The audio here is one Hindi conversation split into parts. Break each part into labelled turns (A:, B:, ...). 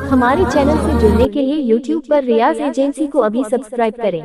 A: हमारे चैनल से जुड़ने के लिए YouTube पर रियाज एजेंसी को अभी सब्सक्राइब करें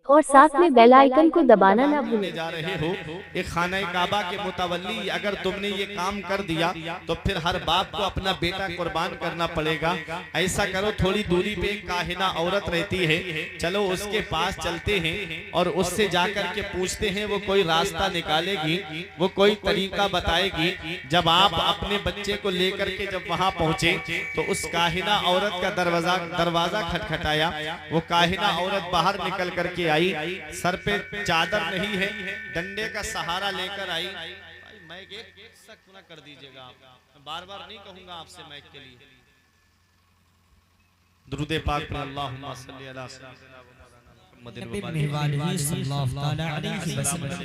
A: और साथ में बेल आइकन को दबाना ना भूलें।
B: जा रहे हो एक खाना काबा के मुतवल्ली, अगर तुमने ये काम कर दिया तो फिर हर बाप को अपना बेटा कुर्बान करना पड़ेगा। ऐसा करो, थोड़ी दूरी पे एक काहिना औरत रहती है, चलो उसके पास चलते हैं और उससे जाकर के पूछते हैं, वो कोई रास्ता निकालेगी, वो कोई तरीका बताएगी। जब आप अपने बच्चे को लेकर के जब वहां पहुंचे तो उस काहिना औरत का दरवाजा खटखटाया। वो काहिना औरत बाहर निकल करके आई, सर पे चादर नहीं है, डंडे का सहारा लेकर आई। माइक एक सख्त ना कर दीजिएगा आप, मैं बार बार नहीं कहूंगा आपसे माइक के लिए। दुरूद पाक पर अल्लाहुम्मा सल्ली अला मुहम्मद सल्लल्लाहु अलैहि वसल्लम,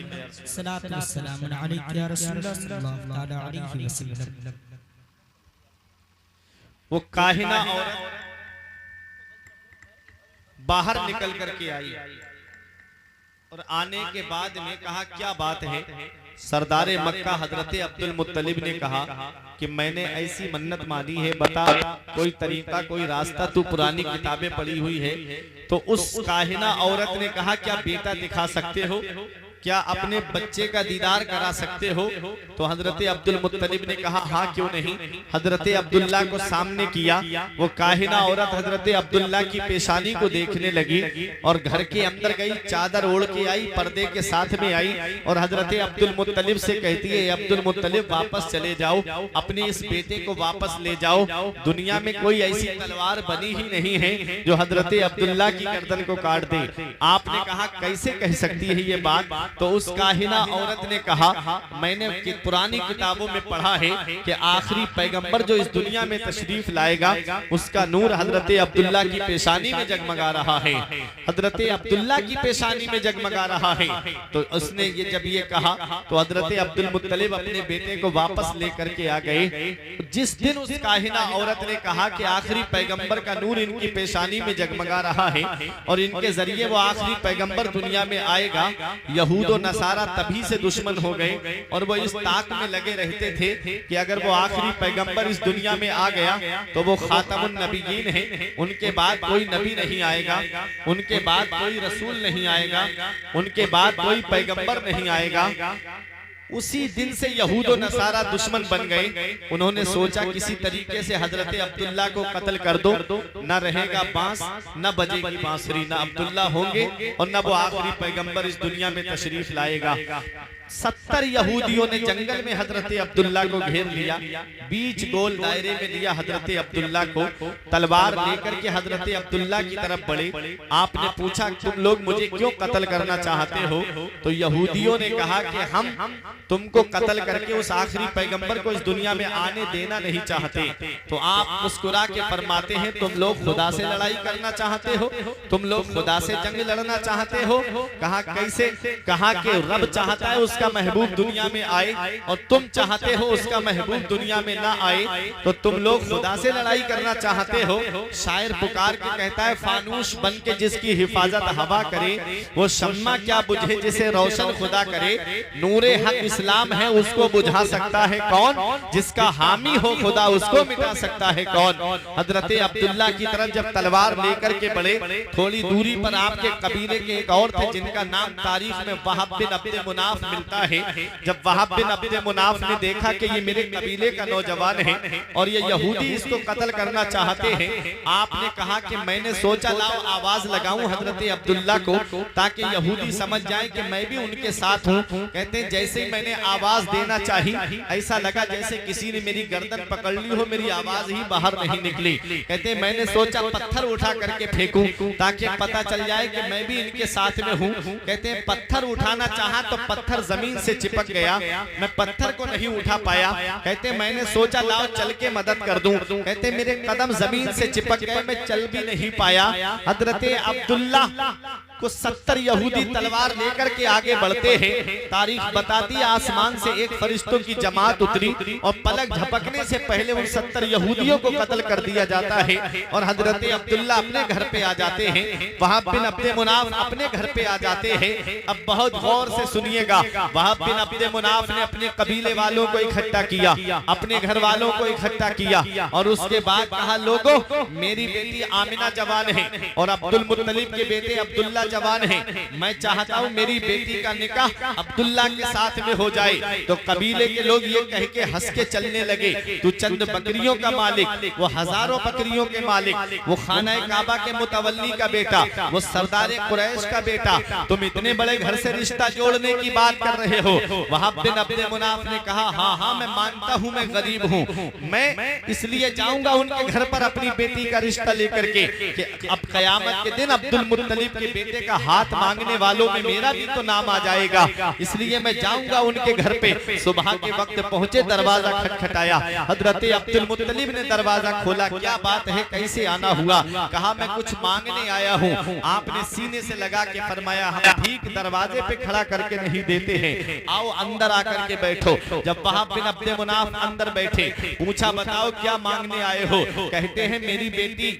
B: सलातु व सलाम अलैका या रसूलल्लाह सल्लल्लाहु अलैहि वसल्लम। वो काहिना औरत बाहर निकल करके आई और आने के बाद में कहा, क्या बात है? सरदारे मक्का हजरत अब्दुल मुत्तलिब ने कहा कि मैंने ऐसी मन्नत मानी है, बता कोई तरीका, कोई रास्ता, तू पुरानी किताबें पढ़ी हुई है। तो उस काहिना औरत ने कहा, क्या बेटा दिखा सकते हो? क्या अपने बच्चे का दीदार करा सकते हो? तो हजरत अब्दुल मुत्तलिब ने कहा, हाँ क्यों नहीं। हजरत अब्दुल्ला को सामने किया। वो काहिना औरत हजरत अब्दुल्ला की पेशानी को देखने लगी और घर के अंदर गई, चादर ओढ़ के आई, पर्दे के साथ में आई और हजरत अब्दुल मुत्तलिब से कहती है, अब्दुल मुत्तलिब वापस चले जाओ, अपने इस बेटे को वापस ले जाओ। दुनिया में कोई ऐसी तलवार बनी ही नहीं है जो हजरत अब्दुल्ला की गर्दन को काट दे। आपने कहा, कैसे कह सकती है ये बात? तो उस काहिना औरत ने कहा, मैंने पुरानी किताबों में पढ़ा है कि आखिरी पैगंबर जो इस दुनिया में तशरीफ लाएगा उसका नूर हजरत अब्दुल्ला की पेशानी में जगमगा रहा है, हजरत अब्दुल्ला की पेशानी में जगमगा रहा है। तो उसने ये जब ये कहा तो हजरत अब्दुल मुत्तलिब अपने बेटे को वापस लेकर के आ गए। जिस दिन उस काहिना औरत ने कहा कि आखिरी पैगंबर का नूर इनकी पेशानी में जगमगा रहा है और इनके जरिए वो आखिरी पैगंबर दुनिया में आएगा, यहूद और नसारा तभी से दुश्मन हो गए और वो इस ताक में लगे रहते थे कि अगर वो आखिरी पैगंबर इस दुनिया में आ गया तो वो खातमुन नबीयीन है, उनके बाद कोई नबी नहीं आएगा, उनके बाद कोई रसूल नहीं आएगा, उनके बाद कोई पैगंबर नहीं आएगा। उसी दिन से यहूद और नसारा दुश्मन बन गए। उन्होंने सोचा किसी तरीके से हजरत अब्दुल्ला को कत्ल कर दो, न रहेगा बांस, न बजेगी बांसुरी, न अब्दुल्ला होंगे और न वो आखिरी पैगंबर इस दुनिया में तशरीफ लाएगा। 70 यहूदियों ने जंगल में हजरत अब्दुल्ला को घेर लिया, बीच गोल दायरे में लिया हजरत अब्दुल्ला को, तलवार लेकर के हजरत अब्दुल्ला की तरफ बढ़े। आपने पूछा, तुम लोग मुझे क्यों कत्ल करना चाहते हो? तो यहूदियों ने कहा कि हम तुमको कत्ल करके उस आखिरी पैगंबर को इस दुनिया में आने देना नहीं चाहते। तो आप मुस्कुरा के फरमाते हैं, तुम लोग खुदा से लड़ाई करना चाहते हो, तुम लोग खुदा से जंग लड़ना चाहते हो। कहा कैसे? कहा कि रब चाहता है उसका महबूब दुनिया में आए और तुम चाहते हो उसका महबूब दुनिया में ना आए, तो तुम लोग खुदा से लड़ाई करना चाहते हो। शायर पुकार के कहता है, फानूस बन के जिसकी हिफाजत हवा करे, वो शम्मा क्या बुझे जिसे रोशन खुदा करे। नूरे हक इस्लाम है उसको बुझा सकता है कौन, जिसका हामी हो खुदा उसको मिटा सकता है कौन। हजरत अब्दुल्ला की तरफ जब तलवार लेकर के बढ़े, थोड़ी दूरी पर आपके कबीले के एक और थे जिनका नाम तारीख में वहाब बिन अब्द मुनाफ मिलता है। जब वहाब बिन अब्द मुनाफ ने देखा कि ये मेरे कबीले का नौजवान है और ये यहूदी इसको कत्ल करना चाहते हैं, आपने कहा कि मैंने सोचा लाओ आवाज लगाऊं हजरत अब्दुल्ला को ताकि यहूदी समझ जाएं कि मैं भी उनके साथ हूं। कहते हैं जैसे ही मैंने आवाज देना चाही, ऐसा लगा जैसे किसी ने मेरी गर्दन पकड़ ली हो, मेरी आवाज ही बाहर नहीं निकली। कहते हैं मैंने सोचा पत्थर उठा करके फेंकूं ताकि पता चल जाए कि मैं भी इनके साथ में हूं। कहते हैं पत्थर उठाना चाहा तो पत्थर जमीन से चिपक गया, मैं पत्थर को नहीं उठा पाया। कहते मैंने सोचा लाओ चल के मदद कर दूं। कहते मेरे कदम जमीन से चिपक गए, मैं चल भी नहीं पाया। हजरत अब्दुल्ला कुछ 70 यहूदी तलवार लेकर के आगे बढ़ते हैं। तारीख बताती है आसमान से एक फरिश्तों की जमात उतरी और पलक झपकने से पहले उन 70 यहूदियों को कत्ल कर दिया जाता है और हजरत अब्दुल्ला अपने घर पे आ जाते हैं। वहाब बिन अब्दे मुनाफ अपने घर पे आ जाते हैं। अब बहुत गौर से सुनिएगा, वहाब बिन अब्दे मुनाफ ने अपने कबीले वालों को इकट्ठा किया, अपने घर वालों को इकट्ठा किया और उसके बाद कहा, लोगों मेरी बेटी आमिना जवान है और अब्दुल मुत्तलिब के बेटे अब्दुल्ला जवान है, मैं चाहता हूँ मेरी बेटी का निकाह अब्दुल्ला के साथ में हो जाए। तो कबीले के लोग ये कह के हंस के चलने लगे, तू चंद बकरियों का मालिक, वो हजारों बकरियों के मालिक, वो खाना काबा के मुतवल्ली का बेटा, वो सरदार कुरैश का बेटा, तुम इतने बड़े घर से रिश्ता जोड़ने की बात कर रहे हो। वहाब बिन अब्दे मुनाफ ने कहा, हाँ हाँ मैं मानता हूँ मैं गरीब हूँ, मैं इसलिए जाऊंगा उनके घर पर अपनी बेटी का रिश्ता लेकर के कि अब कयामत के दिन अब्दुल मुत्तलिब के बेटे का हाथ मांगने वालों में मेरा भी तो नाम आ जाएगा, इसलिए मैं जाऊंगा उनके घर पे। सुबह के वक्त पहुंचे, दरवाजा खटखटाया, हजरत अब्दुल मुत्तलिब ने दरवाजा खोला, क्या बात है, कैसे आना हुआ? कहा मैं कुछ मांगने आया हूँ। आपने सीने से लगा के फरमाया, हम ठीक दरवाजे पे खड़ा करके नहीं देते हैं, आओ अंदर आकर के बैठो। जब वहाब बिन अब्दे मुनाफ अंदर बैठे, पूछा बताओ क्या मांगने आए हो? कहते हैं मेरी बेटी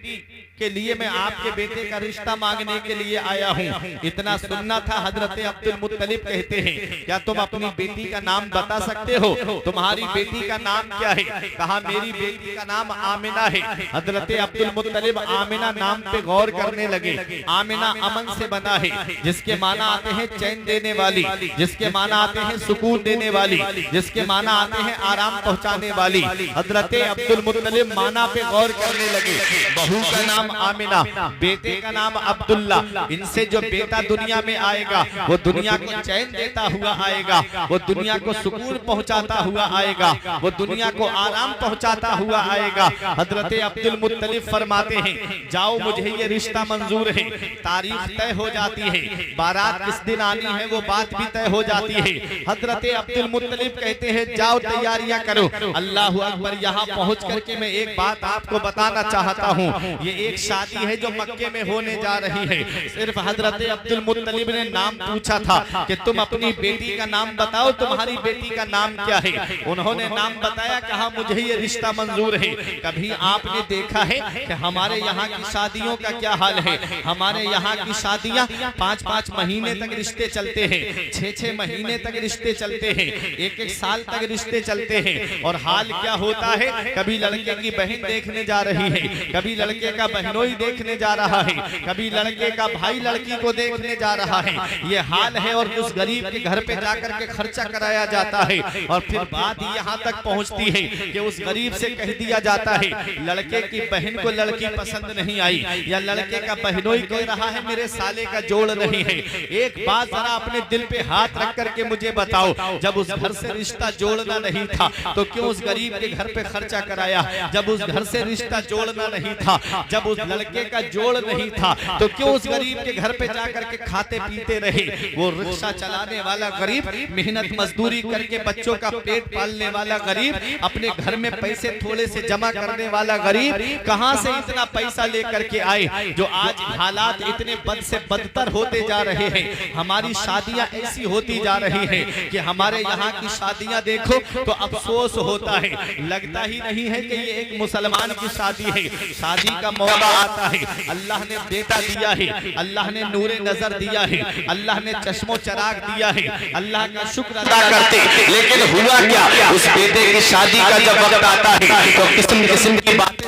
B: के लिए मैं आपके बेटे का रिश्ता मांगने के लिए आया हूँ। इतना सुनना था, हजरत अब्दुल मुत्तलिब कहते हैं, क्या तुम अपनी बेटी का नाम बता सकते हो? तुम्हारी बेटी का नाम क्या है? कहा मेरी बेटी का नाम आमिना है। हजरत अब्दुल मुत्तलिब आमिना नाम पे गौर करने लगे। आमिना अमन से बना है, जिसके माना आते हैं चैन देने वाली, जिसके माना आते हैं सुकून देने वाली, जिसके माना आते हैं आराम पहुंचाने वाली। हजरत अब्दुल मुत्तलिब माना पे गौर करने लगे। बहू का नाम आमिना, बेटे का नाम अब्दुल्ला। इनसे जो बेटा दुनिया में आएगा वो दुनिया को चैन देता हुआ आएगा, वो दुनिया को सुकून पहुंचाता हुआ आएगा, वो दुनिया को आराम पहुंचाता हुआ आएगा। हजरत अब्दुल मुत्तलिब फरमाते हैं, जाओ मुझे ये रिश्ता मंजूर है। तारीख तय हो जाती है, बारात किस दिन आनी है वो बात भी तय हो जाती है। हजरत अब्दुल मुत्तलिब कहते हैं, जाओ तैयारियां करो। अल्लाह अकबर। यहाँ पहुंच करके मैं एक बात आपको बताना चाहता हूँ, ये एक शादी है जो मक्के में होने जा रही है। सिर्फ हजरत अब्दुल मुत्तलिब ने नाम पूछा था कि तुम अपनी बेटी का नाम बताओ, तुम्हारी बेटी का नाम क्या है? उन्होंने नाम बताया, कहा मुझे ये रिश्ता मंजूर है। कभी आपने देखा है कि हमारे यहाँ की शादियों का क्या हाल है? हमारे यहाँ की शादियाँ 5-5 महीने तक रिश्ते चलते हैं, 6-6 महीने तक रिश्ते चलते हैं, 1-1 साल तक रिश्ते चलते हैं। और हाल क्या होता है, कभी लड़के की बहन देखने जा रही है, कभी लड़के का बहनोई देखने जा रहा है, कभी लड़के का भाई लड़की को देखने जा रहा है। ये हाल है। और उस गरीब के घर पे जाकर के खर्चा कराया जाता है और फिर बात यहाँ तक पहुँचती है कि उस गरीब से कह दिया जाता है, लड़के की बहन को लड़की पसंद नहीं आई, या लड़के का बहनोई कह रहा है मेरे साले का जोड़ नहीं है। एक बात जरा अपने दिल पे हाथ रख करके मुझे बताओ, जब उस घर से रिश्ता जोड़ना नहीं था तो क्यों उस गरीब के घर पे खर्चा कराया? जब उस घर से रिश्ता जोड़ना नहीं था, जब उस लड़के का जोड़ नहीं था तो क्यों उस गरीब के घर पे जाकर के खाते पीते रहे? वो रिक्शा चलाने वाला गरीब, मेहनत मजदूरी करके बच्चों का पेट पालने वाला गरीब, अपने घर में पैसे थोड़े से जमा करने वाला गरीब, कहां से इतना पैसा लेकर के आए? जो आज हालात इतने बद से बदतर होते जा रहे हैं, हमारी शादियां ऐसी होती जा रही हैं कि हमारे यहाँ की शादियां देखो तो अफसोस होता है, लगता ही नहीं है कि ये एक मुसलमान की शादी है। शादी का मौका आता है, अल्लाह ने बेटा दिया है, अल्लाह ने नूरे नजर दिया है, अल्लाह ने चश्मो चराग दिया है, अल्लाह का शुक्र अदा करते। लेकिन हुआ क्या, उस बेटे की शादी का जब वक्त आता है तो किस्म किस्म की बातें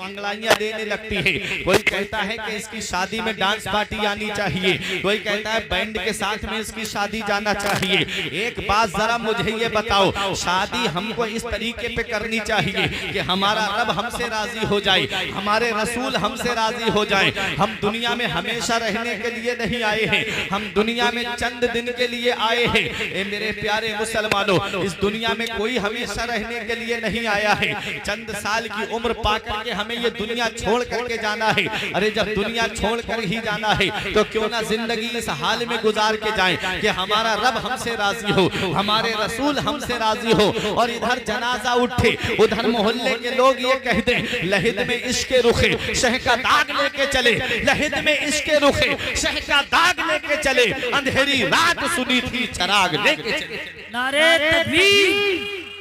B: अंगड़ाइयां देने लगती है। कोई कहता है कि इसकी शादी में डांस पार्टी आनी चाहिए, कोई कहता है बैंड के साथ में इसकी शादी जाना चाहिए। एक बात जरा मुझे ये बताओ, शादी हमको इस तरीके पे करनी चाहिए कि हमारा रब हमसे राजी हो जाए, हमारे रसूल हमसे राजी हो जाए। हम दुनिया में हमेशा रहने के लिए नहीं आए हैं, हम दुनिया में चंद दिन के लिए आए हैं। ए मेरे प्यारे मुसलमानों, इस दुनिया में कोई हमेशा रहने के लिए नहीं आया है। चंद साल की उम्र पाकर के हमें ये दुनिया छोड़ करके जाना है। अरे जब दुनिया छोड़ कर ही जाना है तो क्यों ना जिंदगी इस हाल में गुजार के जाएं कि हमारा रब हमसे राजी हो, हमारे रसूल हमसे राजी हो। और इधर जनाजा उठे, उधर मोहल्ले के लोग ये कह दें लहिद में इश्क रुखे शह का दाग लेके चले, लहिद में इश्क रुखे शह का दाग लेके चले, अंधेरी रात सुनी थी चराग लेके चले।
C: नारे तकबीर,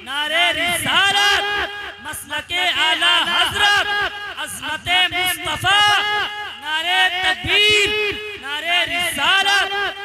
C: नारे रिसालत, मसलके आला हजरत, अज़मते मुस्तफा, नारे तकबीर, नारे रिसालत।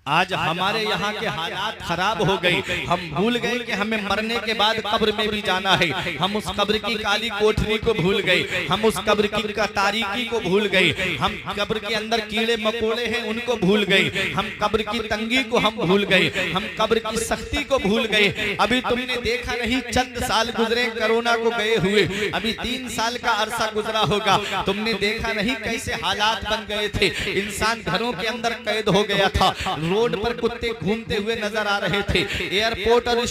B: आज हमारे यहाँ के हालात खराब हो गए। हम भूल गए कि हमें मरने के बाद कब्र में भी जाना है। हम उस कब्र की काली कोठरी को भूल गए, हम उस कब्र की तारीकी को भूल गए, हम कब्र के अंदर कीड़े मकोड़े हैं उनको भूल गए, हम कब्र की तंगी को हम भूल गए, हम कब्र की सख्ती को भूल गए। अभी तुमने देखा नहीं, चंद साल गुजरे कोरोना को गए हुए, अभी 3 साल का अरसा गुजरा होगा। तुमने देखा नहीं कैसे हालात बन गए थे, इंसान घरों के अंदर कैद हो गया था, रोड पर कुत्ते घूमते हुए नजर आ रहे थे, एयरपोर्ट और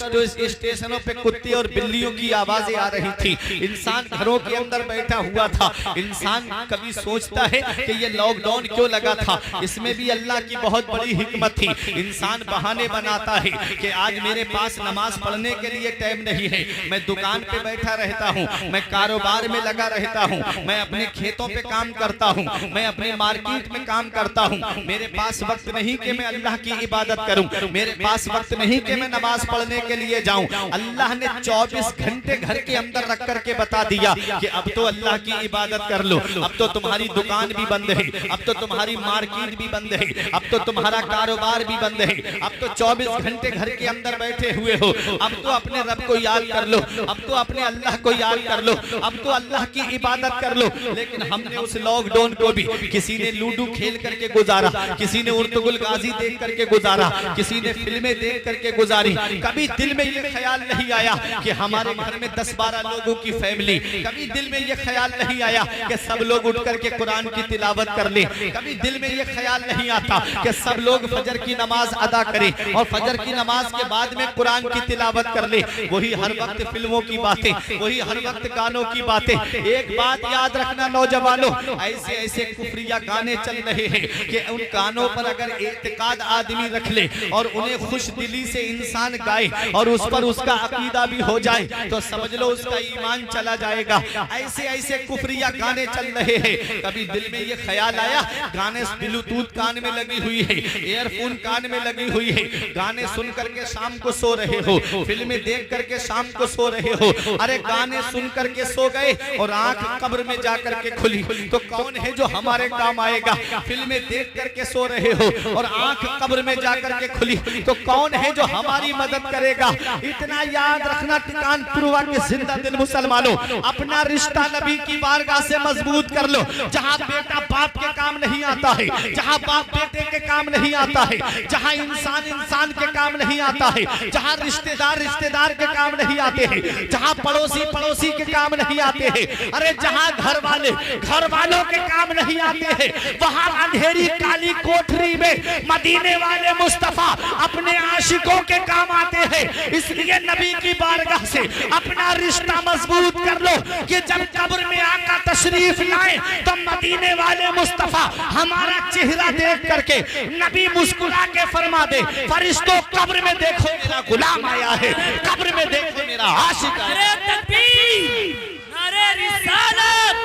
B: स्टेशनों पे कुत्ते और बिल्लियों की आवाजें आ रही थी, इंसान घरों के अंदर बैठा हुआ था। इंसान कभी सोचता है कि ये लॉकडाउन क्यों लगा था, इसमें भी अल्लाह की बहुत बड़ी हिकमत थी। इंसान बहाने बनाता है कि आज मेरे पास नमाज पढ़ने के लिए टाइम नहीं है, मैं दुकान पे बैठा रहता हूँ, मैं कारोबार में लगा रहता हूँ, मैं अपने खेतों पे काम करता हूँ, मैं अपने मार्केट में काम करता हूँ, मेरे पास वक्त नहीं कि मैं अल्लाह की इबादत करूं, मेरे पास वक्त नहीं कि मैं नमाज पढ़ने के लिए जाऊं। अल्लाह ने 24 घंटे घर के अंदर रख करके बता दिया कि अब तो अल्लाह की इबादत कर लो, अब तो तुम्हारी दुकान भी बंद है, अब तो तुम्हारी मार्केट भी बंद है, अब तो तुम्हारा कारोबार भी बंद है, अब तो 24 घंटे घर के अंदर बैठे हुए हो, अब तो अपने रब को याद कर लो, अब तो अपने अल्लाह को याद कर लो, अब तो अल्लाह की इबादत कर लो। लेकिन हमने उस लॉकडाउन को भी किसी ने लूडो खेल करके गुजारा, किसी ने उर्तुगुल गाजी देख करके गुजारा, किसी ने फिल्में देख करके गुजारी। कभी दिल में ये ख्याल नहीं आया कि हमारे घर में 10-12 लोगों की फैमिली, कभी दिल में ये ख्याल नहीं आया कि सब लोग उठ करके कुरान की तिलावत कर ले, कभी दिल में ये ख्याल नहीं आता कि सब लोग फजर की नमाज अदा करें और फजर की नमाज के बाद में कुरान की तिलावत कर ले। वही हर वक्त फिल्मों की बातें, वही हर वक्त गानों की बातें। एक बात याद रखना नौजवानों, ऐसे ऐसे कुफरिया गाने चल रहे हैं कि उन गानों पर अगर एतकाद आदमी रख ले और उन्हें खुश दिली से इंसान गाए और उस पर उसका अकीदा भी हो जाए तो समझ लो उसका ईमान चला जाएगा। ऐसे ऐसे कुफरिया गाने चल रहे हैं। कभी दिल में ये ख्याल आया, गाने ब्लूटूथ कान में लगी हुई है, ईयरफोन कान में लगी हुई है, गाने सुन करके शाम को सो रहे हो, फिल्में देख करके शाम को सो रहे हो। अरे गाने सुन करके सो गए और आंख कब्र में जा करके खुली तो कौन है जो हमारे काम आएगा? फिल्में देख करके सो रहे हो और आंख कब्र में जाकर के खुली तो कौन है जो हमारी मदद करेगा? इतना याद रखना टिकान पुरवा के जिंदा दिल मुसलमानों, अपना रिश्ता नबी की बारगाह से मजबूत कर लो। जहां बेटा बाप के काम नहीं आता है, जहां बाप बेटे के काम नहीं आता है, जहां इंसान इंसान के काम नहीं आता है, जहां रिश्तेदार रिश्तेदार के काम नहीं आते हैं, जहां पड़ोसी पड़ोसी के काम नहीं आते हैं, अरे जहां घर वाले घर वालों के काम नहीं आते हैं, वहां अंधेरी काली कोठरी में मदीने वाले मुस्तफा अपने आशिकों के काम आते हैं। इसलिए नबी की बारगाह से अपना रिश्ता मजबूत कर लो कि जब कब्र में आका तशरीफ लाए तो मदीने वाले मुस्तफा हमारा चेहरा देख करके नबी मुस्कुरा के फरमा दे, फरिश्तों कब्र में देखो मेरा गुलाम आया है, कब्र में देखो मेरा आशिक आया है।
C: नारे तकबीर, नारे रिसालत,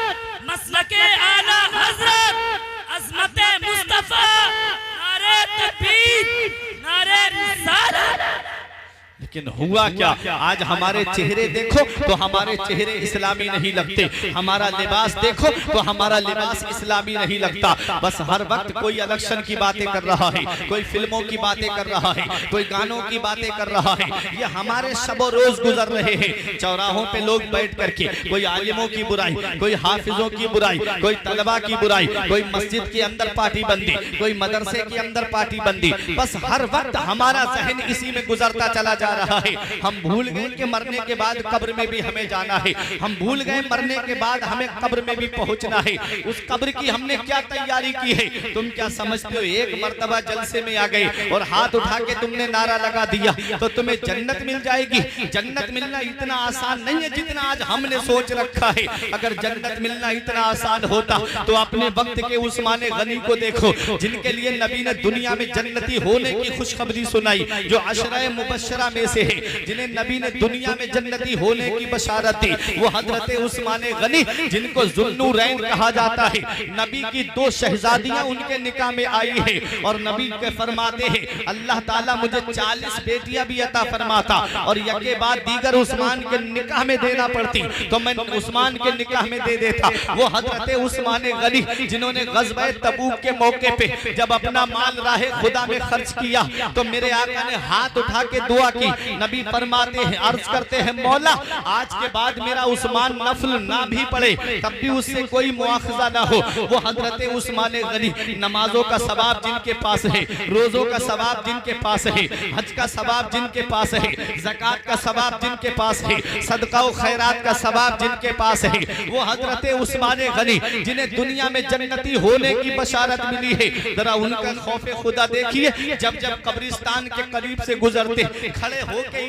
C: मसलके आला हजरत, अज़मते मुस्तफा, नारे तकबीर, नारे रिसालत।
B: लेकिन हुआ क्या? आज हमारे चेहरे देखो तो हमारे चेहरे इस्लामी नहीं लगते, हमारा लिबास देखो तो हमारा लिबास इस्लामी नहीं लगता। बस हर वक्त कोई इलेक्शन की बातें कर रहा है, कोई फिल्मों की बातें कर रहा है, कोई गानों की बातें कर रहा है। ये हमारे शबो रोज गुजर रहे हैं। चौराहों पे लोग बैठ करके कोई आलिमों की बुराई, कोई हाफिजों की बुराई, कोई तलबा की बुराई, कोई मस्जिद के अंदर पार्टी बंदी, कोई मदरसे के अंदर पार्टी बंदी। बस हर वक्त हमारा जहन इसी में गुजरता चला जा रहा है। हम भूल गए कि मरने के बाद कब्र में भी हमें जाना है। हम भूल गए मरने के बाद हमें कब्र में भी पहुंचना है। उस कब्र की हमने क्या तैयारी की है? तुम क्या समझते हो एक मर्तबा जलसे में आ गए और हाथ उठा के तुमने नारा लगा दिया तो तुम्हें जन्नत मिल जाएगी? जन्नत मिलना इतना आसान नहीं है जितना आज हमने सोच रखा है। अगर जन्नत मिलना इतना आसान होता तो अपने वक्त के उस्मान गनी को देखो, जिनके लिए नबी ने दुनिया में जन्नती होने की खुशखबरी सुनाई, जो अशरा मुबशरा में से है, जिन्हें नबी ने दुनिया में जन्नती होने की बशारत दी, वो हजरत उस्मान गनी, जिनको जुल्नूरैन कहा जाता है। नबी की 2 शहजादियां उनके निकाह में आई है और नबी के फरमाते हैं अल्लाह ताला मुझे 40 बेटियां भी अता फरमाता और यके बाद दीगर उस्मान के निकाह में देना पड़ती तो मैं उस्मान के निकाह में दे देता। वो हजरत उस्मान गनी जिन्होंने ग़ज़वा तबूक के मौके पे जब अपना माल राहे खुदा में खर्च किया तो मेरे आका ने हाथ उठा के दुआ की। नबी फरमाते हैं, अर्ज करते हैं मौला आज के बाद मेरा उस्मान नफल ना भी पड़े तब भी उससे कोई मुआखजा ना हो। वो हजरत उस्मान गनी नमाजों का सवाब जिनके पास है, रोजों का सवाब जिनके पास है, हज का सवाब जिनके पास है, ज़कात का सवाब जिनके पास है, सदका व खैरात का सवाब जिनके पास है, वो हजरत उस्मान गनी जिन्हें दुनिया में जन्नती होने की बशारत मिली है। जरा उनका खौफ खुदा देखिए, जब जब कब्रिस्तान के करीब से गुजरते खड़े होके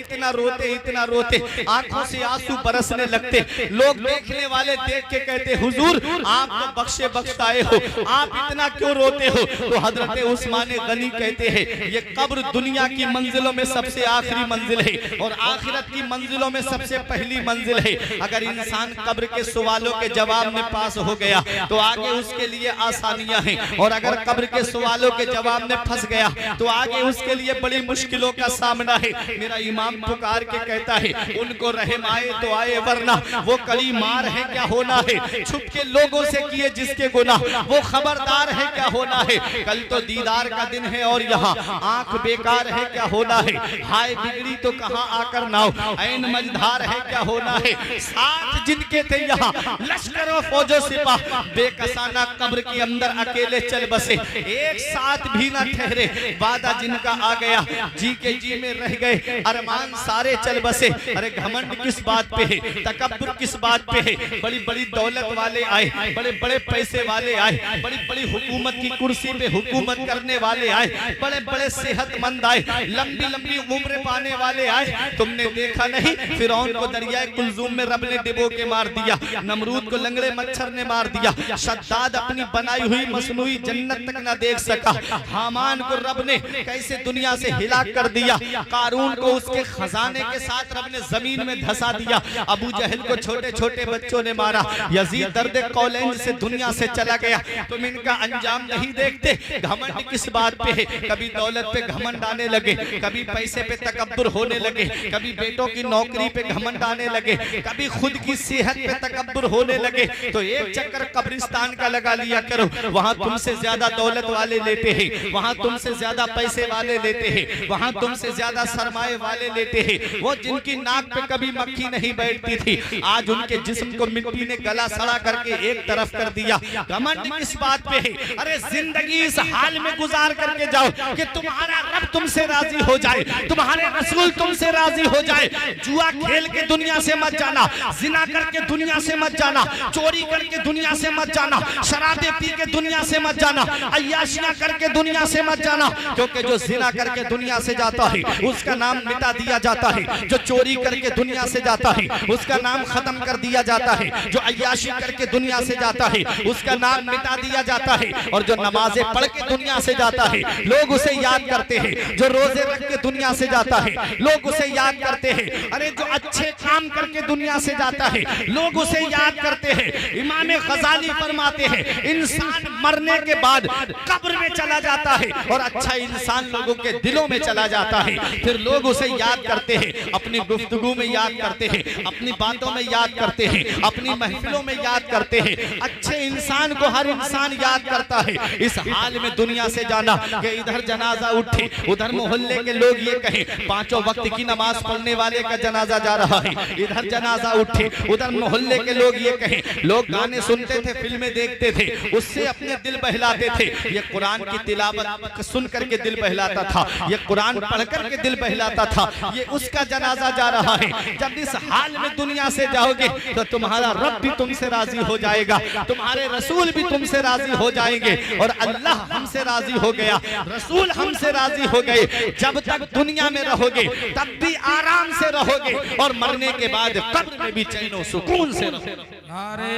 B: इतना रोते आंखों से आंसू बरसने लगते। लोग देखने वाले देख के कहते हुजूर आप तो बख्शे बख्शाए हो, आप इतना क्यों रोते हो? तो हजरत उस्मान गनी कहते हैं ये कब्र दुनिया की मंजिलों में सबसे आखिरी मंजिल है और आखिरत की मंजिलों में सबसे पहली मंजिल है। अगर इंसान कब्र के सवालों के जवाब में पास हो गया तो आगे उसके लिए आसानियां हैं और अगर कब्र के सवालों के जवाब में फंस गया तो आगे उसके लिए बड़ी मुश्किलों का सामना है। मेरा इमाम पुकार के कहता है उनको रहम आए तो आए वरना वो कड़ी मार है क्या होना है, छुप के लोगों से किए जिसके गुनाह वो खबरदार है क्या होना है। कल तो दीदार का दिन है और यहाँ आंख बेकार है क्या होना है। हाय बिगड़ी तो कहाँ आकर नाव ऐन मझधार है क्या होना है। साथ जिनके थे यहाँ लश्कर और फौजो सिपाह बेकसाना कब्र के अंदर अकेले चल बसे, एक साथ भी ना ठहरे। वादा जिनका आ गया जी के जी में रह गए, अरमान सारे चल बसे। अरे घमंड किस बात पे है, तकब्बुर किस बात पे है। बड़ी बड़ी दौलत वाले आए, बड़े बड़े पैसे वाले आए, बड़ी बड़ी हुकूमत की कुर्सी पे हुकूमत करने वाले आए, बड़े बड़े सेहतमंद आए, लंबी लंबी उम्र पाने वाले आए। तुमने देखा नहीं फिरौन को दरियाए कुलज़ुम में रब ने डिबो के मार दिया, नमरूद को लंगड़े मच्छर ने मार दिया, शद्दाद अपनी बनाई हुई मसनूई जन्नत तक ना देख सका, हामान को रब ने कैसे दुनिया से हिला कर दिया, कारून को उसके खजाने के साथ रब ने जमीन में धसा दिया, अबू जहल को छोटे छोटे बच्चों ने मारा, यजीद दर्द कौलेंज से दुनिया से चला गया। तुम इनका अंजाम नहीं देखते, घमंड किस बात पे है। कभी दौलत पे घमंड आने लगे, कभी पैसे पे तकब्बुर होने लगे, कभी बेटों की नौकरी पे घमंड आने लगे, कभी खुद की सेहत पे तकब्बुर होने लगे। तो एक चक्कर कब्रिस्तान का लगा लिया करो, वहां तुमसे ज्यादा दौलत वाले लेते हैं, वहां तुमसे ज्यादा पैसे वाले लेते हैं, वहां तुमसे ज्यादा सरमाए वाले लेते हैं। वो जिनकी नाक पे कभी मक्खी नहीं बैठती थी आज उनके जिस्म को मिट्टी ने गला सड़ा करके एक तरफ कर दिया। घमंड किस बात पे है? अरे जिंदगी इस हाल में गुजार करके जाओ कि तुम्हारा रब तुमसे राजी हो जाए, तुम्हारे रसूल तुमसे राजी हो जाए। जुआ खेल के दुनिया से मत जाना, जिना करके दुनिया से मत जाना, चोरी करके दुनिया से मत जाना, शराबे पी के दुनिया से मत जाना, अय्याशियां करके दुनिया से मत जाना। क्योंकि जो जिना करके दुनिया से जाता है उसका नाम मिटा दिया जाता है, जो चोरी करके दुनिया से जाता है उसका नाम खत्म कर दिया जाता है, जो अय्याशी करके दुनिया से जाता है उसका नाम मिटा दिया जाता है, और जो नमाजें पढ़ के दुनिया से जाता है लोग उसे याद करते हैं, जो रोजे रख के दुनिया से जाता है लोग उसे याद करते हैं। अरे जो अच्छे काम करके दुनिया से जाता है लोग उसे याद करते हैं। इमाम गजाली फरमाते हैं इंसान मरने के बाद कब्र में चला जाता है और अच्छा इंसान लोगों के दिलों में चला जाता है, फिर लोग उसे याद करते हैं, अपनी गुफ्तगू में याद करते हैं, अपनी बातों में याद करते हैं, अपनी महफिलों में याद करते हैं। अच्छे इंसान को हर इंसान याद करता है। इस हाल में दुनिया से जाना कि इधर जनाजा उठे, उधर मोहल्ले के लोग ये कहें पांचों वक्त की नमाज पढ़ने वाले का जनाजा जा रहा है, इधर जनाजा उठे, उधर मोहल्ले के लोग ये कहें। लोग गाने सुनते थे, फिल्में देखते थे, उससे अपने दिल बहलाते थे। ये कुरान की तिलावत सुन करके दिल बहलाता था, ये कुरान पढ़ करके दिल बहलाता जाता था, ये उसका जनाजा जा रहा है। जब इस हाल में दुनिया से जाओगे तो तुम्हारा रब भी तुमसे राजी हो जाएगा, तुम्हारे रसूल भी तुमसे राजी हो जाएंगे, और अल्लाह हमसे राजी हो गया, रसूल हमसे राजी हो गए। जब तक दुनिया में रहोगे तब भी आराम से रहोगे, और मरने के बाद कब्र में भी चैन सुकून से रहोगे।
D: नारे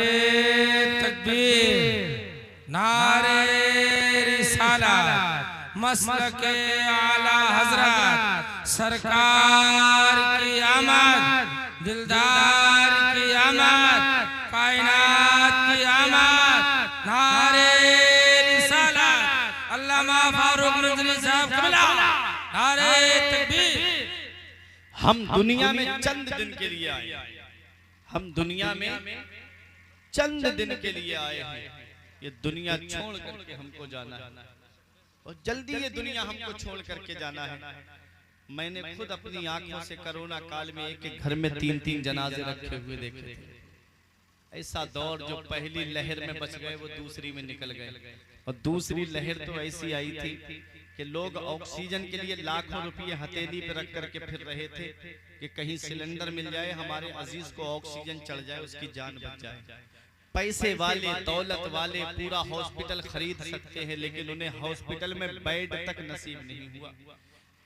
D: तकबीर, नारे रिसालत, मसलके आला हजरत सरकार की आमद, दिलदार की आमद, कायनात की आमद, नारे रिसालत, अल्लामा फारूक रज़ी साहब कबला, नारे तकबीर।
B: हम दुनिया में चंद दिन के लिए आए, हम दुनिया में चंद दिन के लिए आए हैं। ये दुनिया छोड़ करके हमको जाना है, और जल्दी ये दुनिया हमको छोड़ करके जाना है। मैंने खुद अपनी आंखों से कोरोना काल में एक एक घर में 3-3 जनाजे रखे हुए देखे थे। ऐसा दौर जो पहली लहर में बच गए वो दूसरी में निकल गए, और दूसरी लहर तो ऐसी आई थी कि लोग ऑक्सीजन के लिए लाखों रुपये हथेली पे रख करके फिर रहे थे कि कहीं सिलेंडर मिल जाए, हमारे अजीज को ऑक्सीजन चढ़ जाए, उसकी जान बच जाए। पैसे वाले, दौलत वाले पूरा हॉस्पिटल खरीद सकते हैं, लेकिन उन्हें हॉस्पिटल में बेड तक नसीब नहीं हुआ।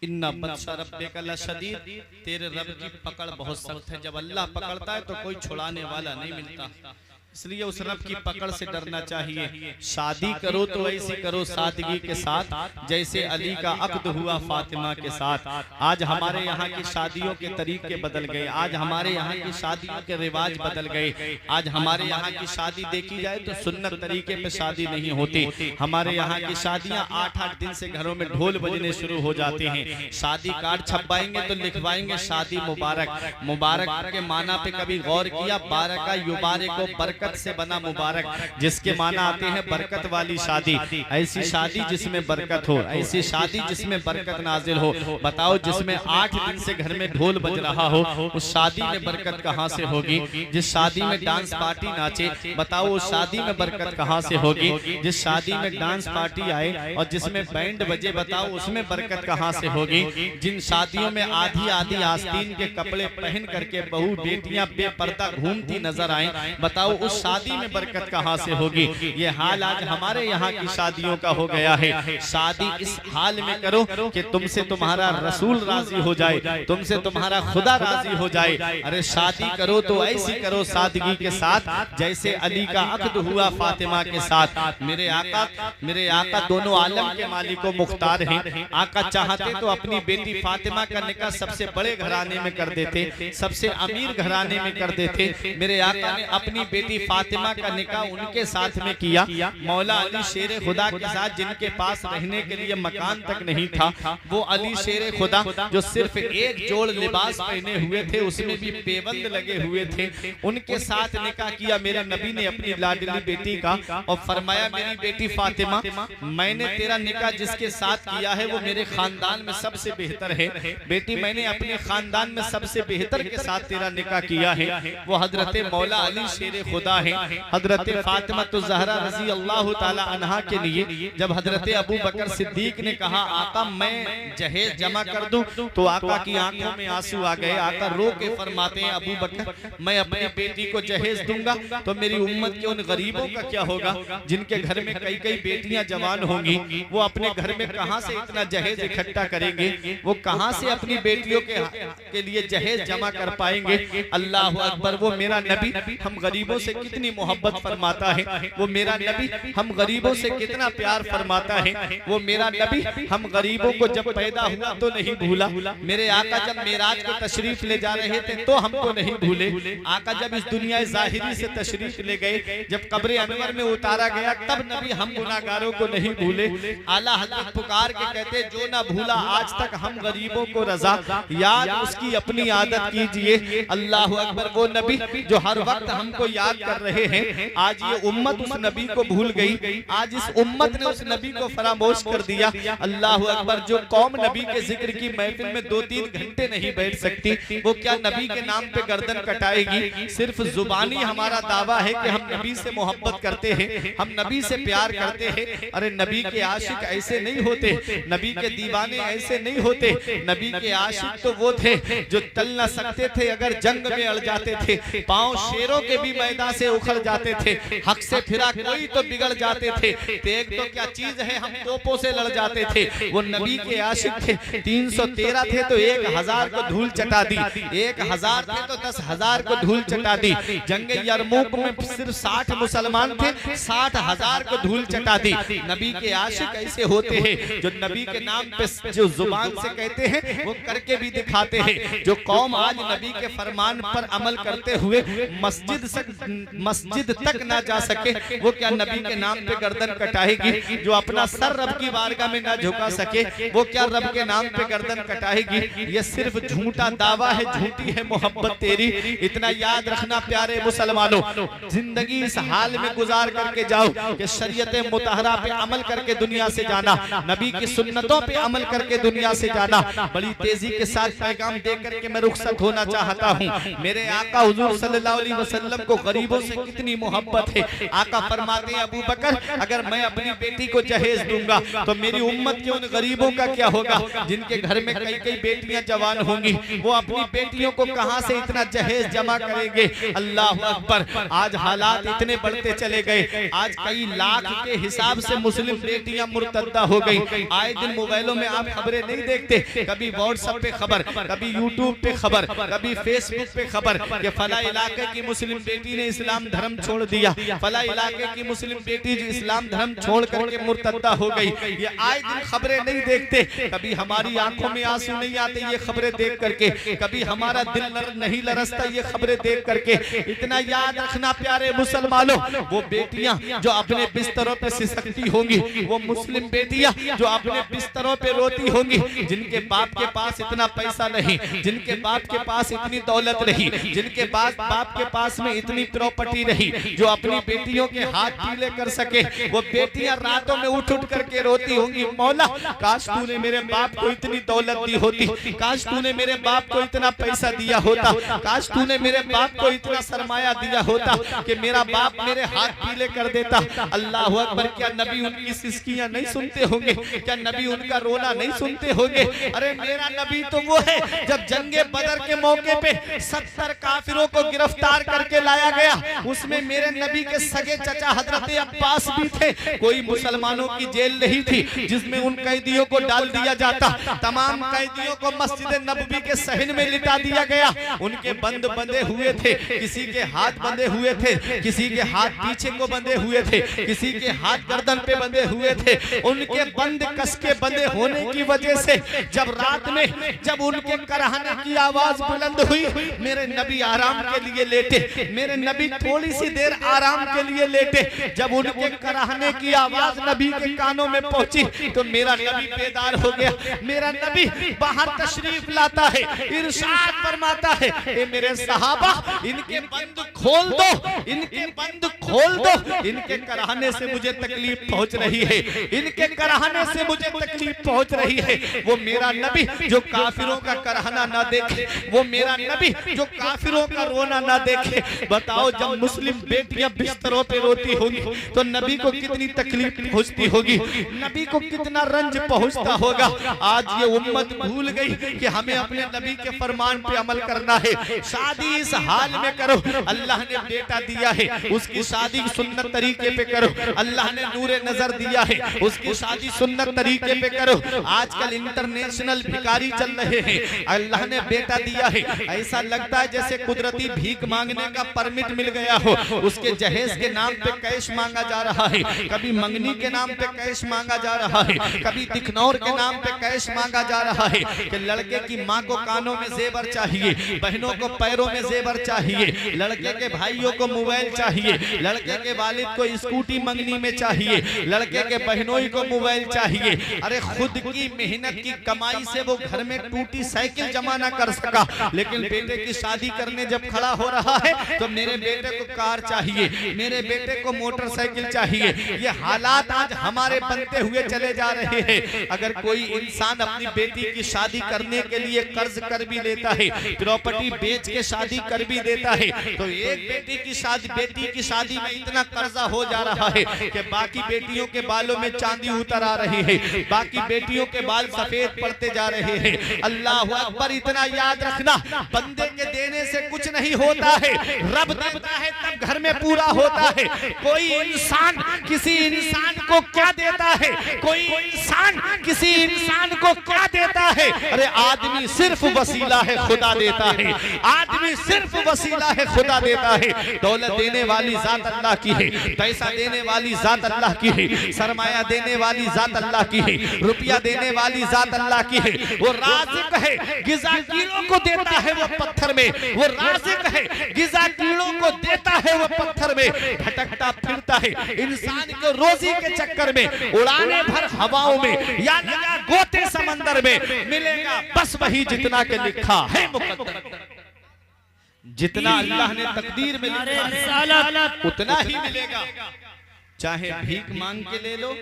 B: इन्ना बत्शा रब्बिका लशदीद, तेरे रब की पकड़ बहुत सख्त है। जब अल्लाह पकड़ता है तो कोई छुड़ाने वाला नहीं मिलता, इसलिए उस रब की पकड़ से डरना चाहिए। शादी करो तो ऐसी करो सादगी के साथ, जैसे अली का अक्द हुआ फातिमा के साथ। आज हमारे यहाँ की शादियों के तरीके बदल गए, आज हमारे यहाँ की शादियों के रिवाज बदल गए। आज हमारे यहाँ की शादी देखी जाए तो सुन्नत तरीके पे शादी नहीं होती। हमारे यहाँ की शादियाँ 8-8 दिन से घरों में ढोल बजने शुरू हो जाते हैं। शादी कार्ड छपवाएंगे तो लिखवाएंगे शादी मुबारक। मुबारक के माना पे कभी गौर किया? बारका युबारिको, बरकत से बना मुबारक, जिसके माना आते हैं बरकत वाली शादी। ऐसी शादी जिसमें बरकत हो, ऐसी शादी जिसमें बरकत नाजिल हो। बताओ, जिसमें 8 दिन से घर में ढोल बज रहा हो, उस शादी में बरकत कहाँ से होगी? जिस शादी में डांस पार्टी नाचे, बताओ उस शादी में बरकत कहाँ से होगी? जिस शादी में डांस पार्टी आए और जिसमें बैंड बजे, बताओ उसमें बरकत कहाँ से होगी? जिन शादियों में आधी आधी आस्तीन के कपड़े पहन करके बहू बेटियां बेपर्दा घूमती नजर आए, बताओ उस शादी में बरकत कहाँ से होगी? ये हाल आज हमारे यहाँ की शादियों का हो गया है। शादी इस हाल में करो कि तुमसे तुम्हारा रसूल राजी हो जाए, तुमसे तुम्हारा खुदा राजी हो जाए। अरे शादी करो तो ऐसी करो सादगी के साथ, जैसे अली का अक्द हुआ फातिमा के साथ। मेरे आका दोनों आलम के मालिक व मुख्तार हैं। आका चाहते तो अपनी बेटी फातिमा का निकाह सबसे बड़े घराने में कर देते, सबसे अमीर घराने में कर देते। मेरे आका ने अपनी बेटी फातिमा का निकाह उनके साथ में किया, मौला अली शेर खुदा के साथ, जिनके पास रहने के लिए मकान तक नहीं था। वो अली शेर खुदा जो सिर्फ एक जोड़ लिबास पहने हुए थे, उसमें भी पेबंद लगे हुए थे, उनके साथ निकाह किया मेरे नबी ने अपनी लाडली बेटी का। और फरमाया, मेरी बेटी फातिमा, मैंने तेरा निकाह जिसके साथ किया है वो मेरे खानदान में सबसे बेहतर है। बेटी, मैंने अपने खानदान में सबसे बेहतर के साथ तेरा निकाह किया है। वो हजरत मौला अली शेर खुदा है। हजरत फातिमा तो ज़हरा रज़ी अल्लाह ताला अन्हा के लिए जब हजरत अबू बकर सिद्दीक ने कहा, आका मैं जहेज जमा कर दूं, तो आका की आंखों में आंसू आ गए। आका रो के फरमाते हैं, अबू बकर, मैं अपनी बेटी को जहेज दूंगा तो मेरी उम्मत के उन गरीबों का क्या होगा जिनके घर में कई कई बेटियां जवान होंगी? वो अपने घर में कहां से इतना जहेज इकट्ठा करेंगे? वो कहां से अपनी बेटियों के लिए जहेज जमा कर पाएंगे? अल्लाह अकबर। वो मेरा नबी हम गरीबों से कितनी मोहब्बत फरमाता है, वो मेरा नबी हम गरीबों से कितना प्यार फरमाता है। वो मेरा नबी हम गरीबों को जब पैदा हुआ तो नहीं भूला। मेरे आका जब मेराज को तशरीफ ले जा रहे थे तो हमको नहीं भूले। आका जब इस दुनिया ज़ाहिरी से तशरीफ ले गए, जब कब्र अनवर में उतारा गया, तब नबी हम गुनाहगारों को नहीं भूले। आला हज़रत पुकार के कहते, जो ना भूला आज तक हम गरीबों को रजा, याद उसकी अपनी आदत कीजिए। अल्लाह अकबर। वो नबी जो हर वक्त हमको याद कर रहे हैं, आज ये उम्मत उस नबी को भूल गई। आज इस उम्मत ने उस नबी को फरामोश कर दिया। अल्लाह अकबर। जो कौम नबी के जिक्र की महफिल में 2-3 घंटे नहीं बैठ सकती, वो क्या नबी के नाम पे गर्दन कटाएगी? सिर्फ जुबानी हमारा दावा है कि हम नबी से मोहब्बत करते हैं, हम नबी से प्यार करते हैं। अरे नबी के आशिक ऐसे नहीं होते, नबी के दीवाने ऐसे नहीं होते। नबी के आशिक तो वो थे जो चल न सकते थे, अगर जंग में अड़ जाते थे, पांव शेरों के भी मैदान से उखड़ जाते थे, हक से फिरा कोई तो बिगड़ जाते थे। एक तो क्या चीज है, हम तोपों से लड़ जाते थे। वो नबी के आशिक थे। 313 थे तो 1000 को धूल चटा दी, 1000 थे तो 10,000 को धूल चटा दी। जंगे यरमुक में सिर्फ 60 मुसलमान थे, 60,000 को धूल चटा दी। नबी के आशिक ऐसे होते हैं जो नबी के नाम पे जो जुबान से कहते हैं वो करके भी दिखाते हैं। जो कौम आज नबी के फरमान पर अमल करते हुए मस्जिद तक ना जा सके, वो क्या नबी के नाम पे गर्दन कटाएगी? जो अपना सर रब की बारगाह में ना झुका सके, वो क्या रब के नाम पे गर्दन कटाएगी? ये सिर्फ झूठा दावा है, झूठी है मोहब्बत तेरी। इतना याद रखना प्यारे मुसलमानों, जिंदगी इस हाल में गुजार करके जाओ कि शरीयत मुतहरा पे अमल करके दुनिया से जाना, नबी की सुन्नतों पे अमल करके दुनिया से जाना। बड़ी तेजी के साथ पैगाम दे करके मैं रुखसत होना चाहता हूँ। मेरे आका हुजूर सल्लल्लाहु अलैहि वसल्लम को गरीबों से कितनी मोहब्बत है। आका फरमाते हैं, अबू बकर अगर मैं अपनी बेटी को जहेज दूंगा तो मेरी उम्मत के उन गरीबों का क्या होगा जिनके घर में कई कई बेटियां जवान होंगी? वो अपनी बेटियों को कहां से इतना जहेज जमा करेंगे? अल्लाह अकबर। आज हालात इतने बढ़ते चले गए, आज कई लाख के हिसाब से मुस्लिम बेटियां मुर्तद्दा हो गई। आए दिन मोबाइलों में आप खबरें नहीं देखते? कभी व्हाट्सएप पे खबर, कभी यूट्यूब पे खबर, कभी फेसबुक पे खबर कि फला इलाके की मुस्लिम बेटी ने इस्लाम धर्म छोड़ दिया, फला इलाके की मुस्लिम बेटी जो इस्लाम धर्म छोड़ करके मुर्तद्दा हो गई। ये आए दिन खबरें नहीं देखते? कभी हमारी आंखों में आंसू नहीं आते ये खबरें देख करके? कभी हमारा दिल नहीं लरसता ये खबरें देख करके? इतना याद रखना प्यारे मुसलमानों, वो बेटियां जो अपने बिस्तरों पे सिसकती होंगी, वो मुस्लिम बेटियां जो अपने बिस्तरों पे रोती होंगी, जिनके बाप के पास इतना पैसा नहीं, जिनके बाप के पास इतनी दौलत नहीं, जिनके बाप के पास में इतनी प्रॉपर्टी नहीं जो अपनी बेटियों के हाथ पीले कर सके, वो बेटियां रातों में उठ उठ करके रोती होंगी, मौला काश तूने मेरे बाप को इतनी दौलत दी होती, काश तूने मेरे बाप को इतना पैसा दिया होता, काश तूने मेरे बाप को इतना सरमाया दिया होता कि मेरा बाप मेरे हाथ पीले कर देता। अल्लाह अकबर। क्या नबी उनकी सिसकियां नहीं सुनते होंगे? क्या नबी उनका रोना नहीं सुनते होंगे? अरे मेरा नबी तो वो है जब जंगे बदर के मौके पे 70 काफिरों को गिरफ्तार करके लाया गया, उसमें मेरे नबी के सगे चचा हजरत अब्बास भी थे। कोई मुसलमानों की जेल नहीं थी जिसमें उन कैदियों को डाल दिया जाता, तमाम कैदियों को मस्जिद नबवी के सहन में लिटा दिया गया। उनके बंद बंधे हुए थे, किसी के हाथ बंधे हुए थे, किसी के हाथ पीछे को बंधे हुए थे, किसी के हाथ गर्दन पे बंधे हुए थे। उनके बंद कसके बंधे होने की वजह से जब रात में जब उनके कराहने की आवाज बुलंद हुई, मेरे नबी आराम के लिए लेटे, मेरे नबी थोड़ी सी देर आराम के लिए लेटे। जब उनके कराहने की आवाज नबी के कानों में पहुंची तो मेरा नबी बेदार हो गया। मेरा नबी बाहर तशरीफ लाता है, इरशाद फरमाता है, ए मेरे सहाबा इनके बंद खोल दो, इनके बंद खोल दो, इनके कराहने से मुझे तकलीफ पहुंच रही है, इनके कराहने से मुझे तकलीफ पहुंच रही है। वो मेरा नबी जो काफिरों का कराहना ना देखे, वो मेरा नबी जो काफिरों का रोना ना देखे। बताओ जब मुस्लिम बेटियां बिस्तरों पे रोती होगी तो नबी को कितनी तकलीफ पहुंचती होगी, नबी को कितना रंज पहुंचता होगा। आज ये उम्मत भूल गई कि हमें अपने नबी के फरमान पे अमल करना है। शादी इस हाल में करो, अल्लाह ने बेटा दिया है, उसकी शादी सुन्नत तरीके पे करो। अल्लाह ने नूरे नजर दिया है, उसकी शादी सुन्नत तरीके पे करो। आजकल इंटरनेशनल भिखारी चल रहे हैं, अल्लाह ने बेटा दिया है, ऐसा लगता है जैसे कुदरती भीख मांगने का परमिट मिल गया हो। उसके जहेज के नाम पे कैश मांगा जा रहा है, कभी मंगनी के नाम पे कैश मांगा जा रहा है, कभी दिखनौर के नाम पे कैश मांगा जा रहा है कि लड़के की माँ को कानों में जेवर चाहिए, बहनों को पैरों में जेवर चाहिए, लड़के के भाइयों को मोबाइल चाहिए, लड़के के वालिद को स्कूटी मंगनी में चाहिए, लड़के के बहनोई को मोबाइल चाहिए। अरे खुद की मेहनत की कमाई से वो घर में टूटी साइकिल जमा ना कर सका, लेकिन बेटे की शादी करने जब खड़ा हो रहा है तो मेरे बेटे को कार चाहिए, मेरे बेटे को मोटरसाइकिल चाहिए। ये हालात आज हमारे बनते हुए चले जा रहे हैं। अगर कोई इंसान अपनी बेटी की शादी करने के लिए कर्ज कर भी लेता है, प्रॉपर्टी बेच के शादी कर भी देता है, तो एक बेटी की शादी में इतना कर्जा हो जा रहा है कि बाकी बेटियों के बालों में चांदी उतर आ रही है, बाकी बेटियों के बाल सफेद पड़ते जा रहे हैं। अल्लाह अकबर। इतना याद रखना, बंदे के देने से कुछ नहीं होता है, रब देता है तब घर में पूरा होता है। कोई इंसान किसी इंसान को क्या देता है, कोई इंसान किसी इंसान को क्या देता है? अरे आदमी सिर्फ वसीला है, खुदा देता है। आदमी सिर्फ वसीला है, खुदा देता है। दौलत देने वाली जात अल्लाह की है, पैसा देने वाली जात अल्लाह की है, सरमाया देने वाली जात अल्लाह की है, रुपया देने वाली जात अल्लाह की है। वो राज़िक है, गिज़ा कीड़ों को देता है वो पत्थर में। वो राज़िक है, गिज़ा कीड़ों को देता है वो पत्थर में। भटकता फिरता है इंसान को रोजी के चक्कर में, उड़ाने भर हवाओं में या लगा गोते समंदर में, मिलेगा बस वही जितना के लिखा है मुकद्दर। जितना अल्लाह ने तकदीर में लिखा है उतना ही मिलेगा। चाहे भीख मांग के ले लो,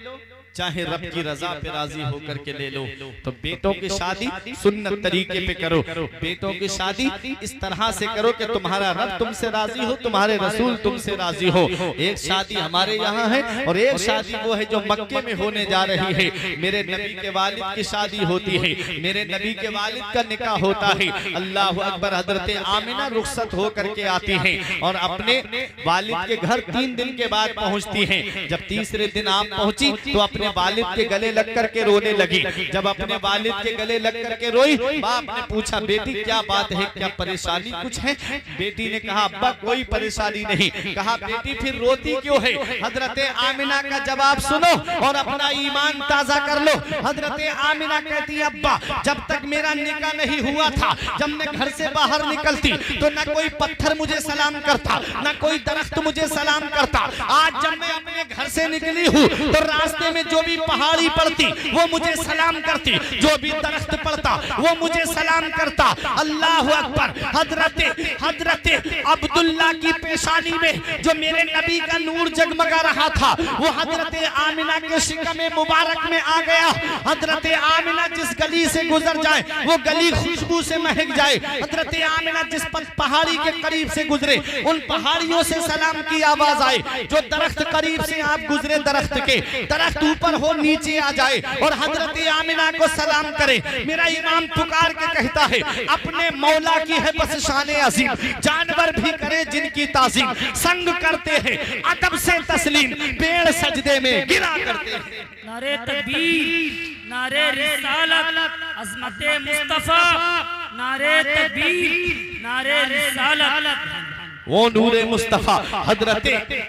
B: चाहे रब की रजा पे राजी होकर के ले लो। तो बेटों की शादी सुन्नत तरीके पे करो, बेटों की शादी इस तरह से करो कि तुम्हारा रब तुमसे राजी हो, तुम्हारे रसूल तुमसे राजी हो। एक शादी हमारे यहाँ है और एक शादी वो है जो मक्के में होने जा रही है। मेरे नबी के वालिद की शादी होती है, मेरे नबी के वालिद का निकाह होता है। अल्लाह अकबर। हजरत आमिना रुखसत होकर के आती हैं और अपने वालिद के घर 3 दिन के बाद पहुँचती हैं। जब तीसरे दिन आप पहुँची तो अपने वालिद के गले लग कर के रोने लगी। जब अपने वालिद के गले लग कर के रोई, बाप ने पूछा बेटी क्या बात है, क्या परेशानी कुछ है? बेटी ने कहा अब्बा कोई परेशानी नहीं। कहा बेटी फिर रोती क्यों है? हजरत आमिना का जवाब सुनो और अपना ईमान ताजा कर लो। हजरत आमिना कहती है अब्बा जब तक मेरा निकाह नहीं हुआ था, जब मैं घर से बाहर निकलती तो न कोई पत्थर मुझे सलाम करता, न कोई दरख्त मुझे सलाम करता। आज जब मैं अपने घर से निकली हूँ तो रास्ते में जो भी पहाड़ी पड़ती वो मुझे सलाम करती, जो भी दरख्त पड़ता वो मुझे सलाम करता। अल्लाह अकबर। हजरत अब्दुल्ला की पेशानी में जो मेरे नबी का नूर जगमगा रहा था वो हजरत आमिना के शिकम मुबारक में आ गया। हजरत आमिना जिस गली से गुजर जाए वो गली खुशबू से महक जाए। हजरत आमिना जिस पहाड़ी के करीब से गुजरे उन पहाड़ियों से सलाम की आवाज आए। जो दरख्त करीब से आप गुजरे दरख्त के, दरख्त ऊपर हो नीचे आ जाए और हजरत आमिना को सलाम करे। मेरा इमाम पुकार के कहता है अपने मौला की है बस शान अजीम, जानवर भी करे जिनकी ताजीम, संग करते हैं अदब से तस्लीम, पेड़ सजदे में गिरा करते हैं।
C: नारे तकबीर, नारे रिसालत, अज़मते मुस्तफा, नारे तकबीर, नारे रिसालत।
B: वो नूरे मुस्तफा हजरत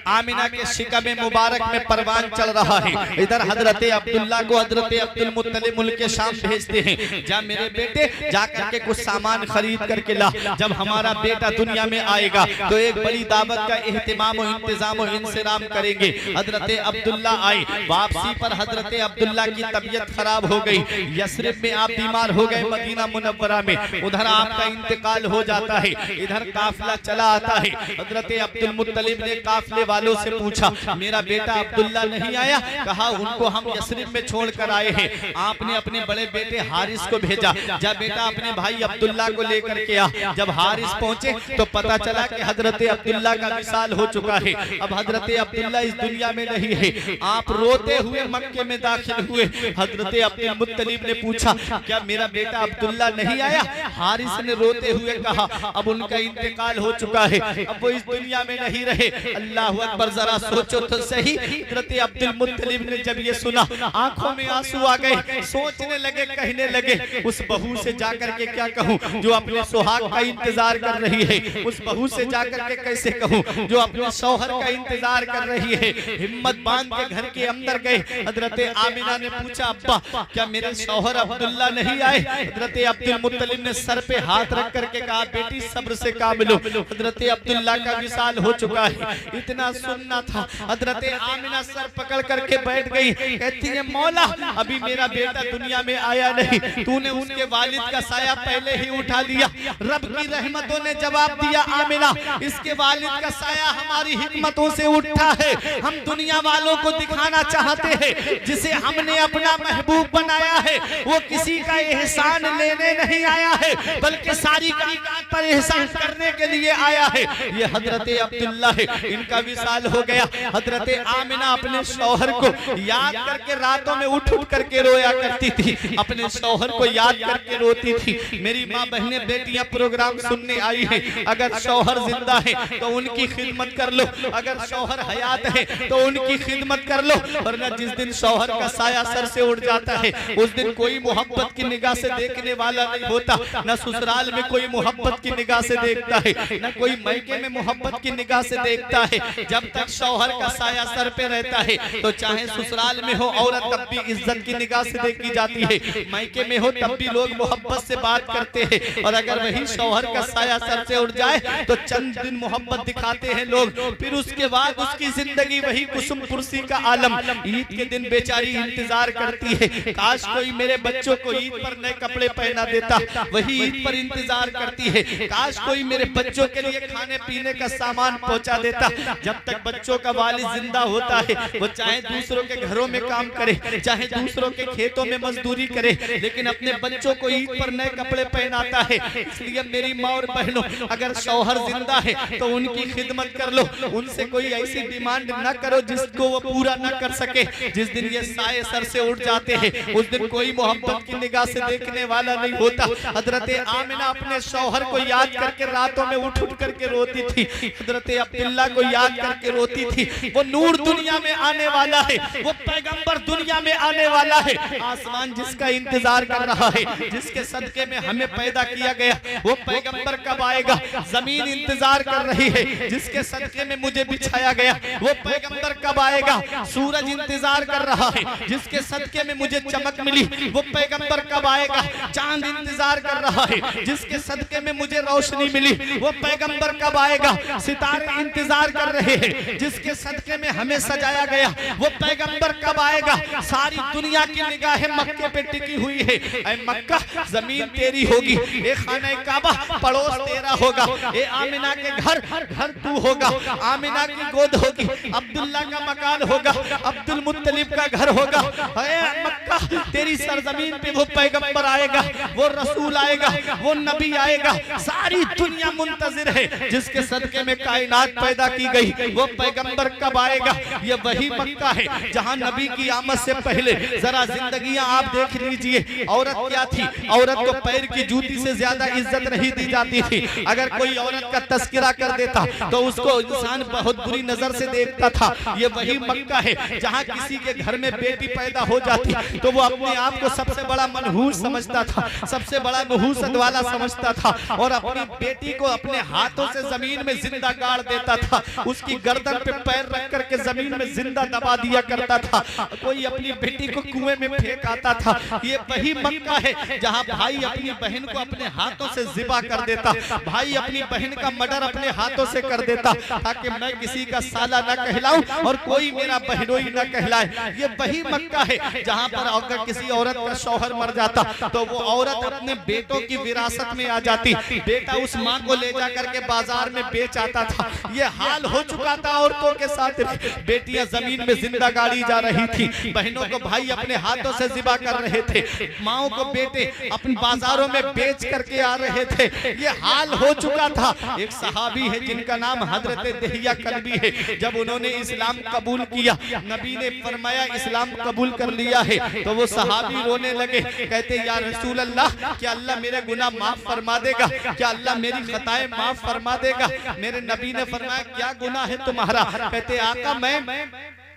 B: आमिना के शिकम मुबारक में परवान चल रहा है। इधर हजरत अब्दुल्ला को हजरत अब्दुल मुत्तलिब मुल्क के शाम भेजते हैं, जा मेरे बेटे जाकर के कुछ सामान खरीद करके ला। जब हमारा बेटा दुनिया में आएगा तो एक बड़ी दावत का एहतिमाम और इंतजाम और इंतजाम करेंगे। हजरत अब्दुल्ला आए। वापसी पर हजरत अब्दुल्ला की तबीयत खराब हो गई। यसरिब में आप बीमार हो गए, मदीना मुनव्वरा में उधर आपका इंतकाल हो जाता है। इधर काफिला चला आता है। हजरत अब्दुल मुत्तलिब ने काफिले वालों से पूछा मेरा बेटा अब्दुल्ला नहीं आया? कहा उनको हम यसरिब में छोड़कर आए हैं। आपने अपने बड़े बेटे हारिस को भेजा, जा बेटा अपने भाई अब्दुल्ला को लेकर के आ। जब हारिस पहुंचे तो पता चला कि हजरत अब्दुल्ला का विसाल हो चुका है। अब हजरत अब्दुल्ला इस दुनिया में नहीं है। आप रोते हुए मक्के में दाखिल हुए। हजरत अब्दुल मुत्तलिब ने पूछा क्या मेरा बेटा अब्दुल्ला नहीं आया? हारिस ने रोते हुए कहा अब उनका इंतकाल हो चुका है, अब वो इस दुनिया में नहीं रहे। अल्लाह अकबर। जरा सोचो तो सही। हजरत अब्दुल मुत्तलिब ने जब ये सुना आंखों में आंसू आ गए। सोचने लगे, कहने लगे उस बहू से जाकर के क्या कहूं जो अपने सुहाग का इंतजार कर रही है। उस बहू से जाकर के कैसे कहूं जो अपने शौहर का इंतजार कर रही है। हिम्मत बांध के घर के अंदर गए। हजरत आमिना ने पूछा अब्बा क्या मेरे शौहर अब्दुल्ला नहीं आए? हजरत अब्दुल मुत्तलिब ने सर पे हाथ रख करके कहा बेटी सब्र से काम लो। हजरत अब्दुल्ला का विसाल हो चुका है। इतना सुनना था, हजरत आमिना सर पकड़ करके बैठ गई, कहती है मौला अभी मेरा बेटा दुनिया में आया नहीं, तूने उसके वालिद का साया पहले ही उठा लिया। रब की रहमतों ने जवाब दिया, आमिना इसके वालिद का साया हमारी हिकमतों से उठा है। हम दुनिया वालों को दिखाना चाहते हैं जिसे हमने अपना महबूब बनाया है वो किसी का एहसान लेने नहीं आया है, बल्कि सारी कायनात पर एहसान करने के लिए आया है। ये हजरत अब्दुल्ला है, इनका विसाल हो गया। हजरत आमिना अपने शौहर को याद करके रातों में उठ उठ करके रोया करती थी, अपने शौहर को याद करके रोती थी। मेरी माँ बहनें बेटियां प्रोग्राम सुनने आई है, अगर शौहर जिंदा है तो उनकी खिदमत कर लो, अगर शौहर हयात है तो उनकी खिदमत कर लो, वरना जिस दिन शौहर का साया सर से उड़ जाता है उस दिन कोई मोहब्बत की निगाह से देखने वाला नहीं होता। न ससुराल में कोई मोहब्बत की निगाह से देखता है, न कोई मायके में मोहब्बत की निगाह से देखता है। जब तक शौहर का साया सर पे रहता है तो चाहे ससुराल में हो औरत तब भी इज्जत की निगाह से देखी जाती है, मायके में हो तब भी लोग मोहब्बत से बात करते हैं। और अगर वही शौहर का साया सर से उड़ जाए तो चंद दिन मोहब्बत दिखाते हैं लोग, फिर उसके बाद उसकी जिंदगी वही कुसुम कुर्सी का आलम। ईद के दिन बेचारी इंतजार करती है, काश कोई मेरे बच्चों को ईद पर नए कपड़े पहना देता, वही ईद पर इंतजार करती है, काश कोई मेरे बच्चों के लिए खाने पीने का सामान पहुंचा देता। जब तक बच्चों का वालिद जिंदा होता है वो चाहे दूसरों के घरों में काम करे, चाहे दूसरों के खेतों में मजदूरी करे, लेकिन अपने बच्चों को ईद पर नए कपड़े पहनाता है। इसलिए मेरी माँ और बहनों, अगर शौहर जिंदा है तो उनकी खिदमत कर लो, उनसे कोई ऐसी डिमांड न करो जिसको वो पूरा न कर सके। जिस दिन ये साए सर से उठ जाते हैं उस दिन कोई मोहब्बत की निगाह से देखने वाला नहीं होता। हजरत आमिना अपने शौहर को याद करके रातों में उठ उठ करके रोती थी, हजरत अब्दुल्ला को याद करके रोती थी। वो नूर दुनिया में आने वाला है, वो पैगंबर दुनिया में आने वाला है, आसमान जिसका इंतजार कर रहा है, जिसके सदके में हमें पैदा किया गया, वो पैगंबर कब आएगा। जमीन इंतजार कर रही है, जिसके सदके में मुझे बिछाया गया, वो पैगंबर कब आएगा। सूरज इंतजार कर रहा है, जिसके सदके में मुझे चमक मिली, वो पैगंबर कब आएगा। चांद इंतजार कर रहा है, जिसके सदके में मुझे रोशनी मिली, वो पैगंबर कब आएगा। सितारे इंतजार कर रहे हैं, जिसके सदके में हमें सजाया गया, वो पैगंबर कब आएगा। सारी दुनिया की निगाहें मक्के पे टिकी हुई है। ऐ मक्का जमीन तेरी होगी, ए खाने काबा पड़ोस तेरा होगा, ए आमिना के घर घर तू होगा, आमिना की गोद होगी, अब्दुल्ला का मकान होगा, अब्दुल मुत्तलिब का घर होगा। ऐ मक्का तेरी सरजमीन पे वो पैगंबर आएगा, वो रसूल आएगा, वो नबी आएगा। सारी दुनिया मुंतजिर है, जिसके सदके में कायनात पैदा की गई, वो पैगंबर कब आएगा। ये वही मक्का है जहां नबी की आमद से पहले जरा जिंदगियां आप देख लीजिए। औरत क्या थी, औरत को पैर की जूती से ज्यादा इज्जत नहीं दी जाती थी। अगर कोई औरत का तस्करा कर देता तो उसको इंसान बहुत बुरी नजर से देखता था। ये वही मक्का है जहां किसी के घर में बेटी पैदा हो जाती तो वो अपने आप को सबसे बड़ा मनहूस समझता था, सबसे बड़ा नहूसत वाला समझता था, और अपनी बेटी को अपने हाथों से जमीन में जिंदा गाड़ देता था। उसकी गर्दन पे पैर रख करके जमीन में जिंदा दबा दिया करता था। कोई अपनी बेटी को कुएं में फेंक आता था। ये वही मक्का है जहां भाई अपनी बहन को अपने हाथों से जिबा कर देता, भाई अपनी बहन का मर्डर अपने हाथों से कर देता, ताकि मैं किसी का साला न कहलाऊं और कोई मेरा बहनोई न कहलाए। ये वही मक्का है जहां पर अगर किसी औरत का शौहर मर जाता तो वो औरत अपने बेटों की विरासत में आ जाती, बेटा उस माँ को ले जा करके बाजार में बेच आता था। ये हाल हो चुका था औरतों के साथ। बेटियां जमीन में जिंदा गाड़ी जा रही थी, बहनों को भाई अपने हाथों से जिबा कर रहे थे, माओ को बेटे अपने बाजारों में बेच करके आ रहे थे। ये हाल हो चुका था। एक सहाबी है जिनका नाम हजरत दहिया कल्बी है। जब उन्होंने इस्लाम कबूल किया, नबी ने फरमाया इस्लाम कबूल कर लिया है, तो वो सहाबी रोने लगे, कहते या रसूल अल्लाह, क्या अल्लाह मेरे गुनाह माफ फरमा देगा, क्या अल्लाह मेरी खताएं माफ फरमा देगा। मेरे नबी ने फरमाया क्या गुनाह है तुम्हारा। कहते आका मैं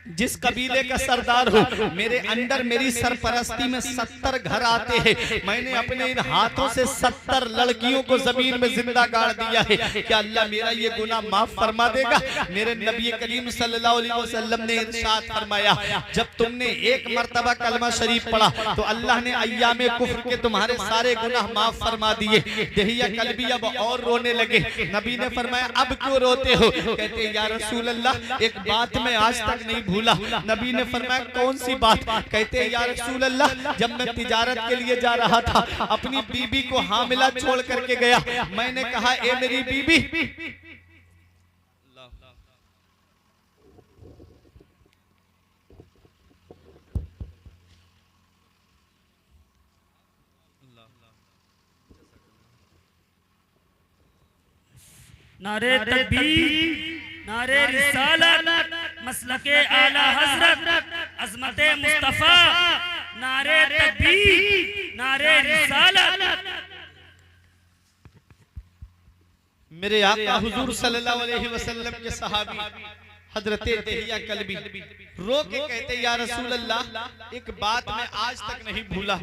B: जिस कबीले का सरदार हूँ, मेरे अंडर मेरी सरपरस्ती में 70 घर आते हैं। मैंने अपने इन हाथों से 70 लड़कियों को जमीन में जिंदा गाड़ दिया है। क्या अल्लाह मेरा ये गुनाह माफ फरमा देगा? मेरे नबी करीम सल्लल्लाहु अलैहि वसल्लम ने इरशाद फरमाया, जब तुमने एक मर्तबा कलमा शरीफ पढ़ा तो अल्लाह ने अय्यामे कुफ्र के तुम्हारे सारे गुनाह माफ फरमा दिए। दहिया कल्बी अब और रोने लगे। नबी ने फरमाया, अब क्यों रोते हो? कहते या रसूल अल्लाह, एक बात मैं आज तक नहीं भूला। नबी ने फरमाया, कौन सी बात? कहते या रसूल अल्लाह, जब मैं तिजारत के लिए जा रहा था, अपनी बीबी को हामिला छोड़ करके गया। मैंने कहा, ए मेरी बीबी,
C: नारे तकबीर, नारे रिसालत, मसलके आला हजरत, अज़मते मुस्तफा, नारे तकबीर, नारे रिसालत।
B: मेरे आका हुजूर सल्लल्लाहु अलैहि वसल्लम के सहाबी हजरते दहिया कल्बी रो के कहते, या रसूल अल्लाह, एक बात मैं आज तक नहीं भूला।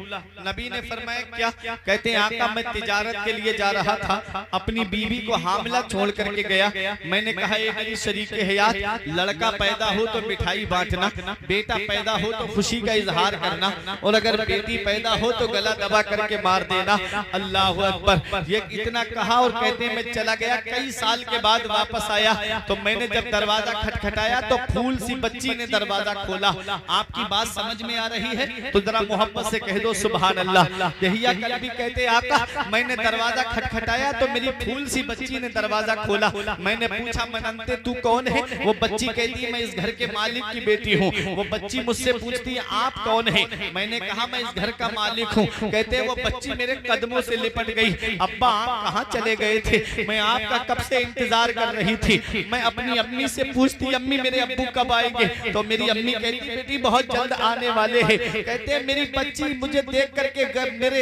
B: नबी ने फरमाया, क्या? कहते हैं, आका मैं तिजारत के लिए जा रहा था, अपनी बीवी को हामिला छोड़ करके गया। मैंने कहा, ये मेरी शरीके हयात, लड़का पैदा हो तो मिठाई बांटना, बेटा पैदा हो तो खुशी का इजहार करना, और अगर बेटी पैदा हो तो गला दबा करके मार देना। अल्लाह अकबर। ये इतना कहा और कहते मैं चला गया। कई साल के बाद वापस आया तो मैंने जब दरवाजा खटखटाया तो फूल सी बच्ची ने दरवाजा खोला। आपकी बात समझ में आ रही है तो जरा मोहब्बत से कह दो सुभान अल्लाह। दहिया कल्बी कहते, आका मैंने दरवाजा खटखटाया तो मेरी फूल सी बच्ची ने दरवाजा खोला। मैंने पूछा, मनंते तू कौन है? वो बच्ची कहती है, मैं इस घर के मालिक की बेटी हूँ। वो बच्ची मुझसे पूछती है, आप कौन है? मैंने कहा, मैं इस घर का मालिक हूँ। कहते वो बच्ची मेरे कदमों से लिपट गई। अब्बा आप कहाँ चले गए थे? मैं आपका कब से इंतजार कर रही थी। मैं अपनी अम्मी से पूछती, अम्मी मेरे अब्बू कब आएंगे? तो मेरी अम्मी कहती, बेटी बहुत जल्द आने वाले हैं। कहते हैं मेरी बच्ची मुझे देख करके मेरे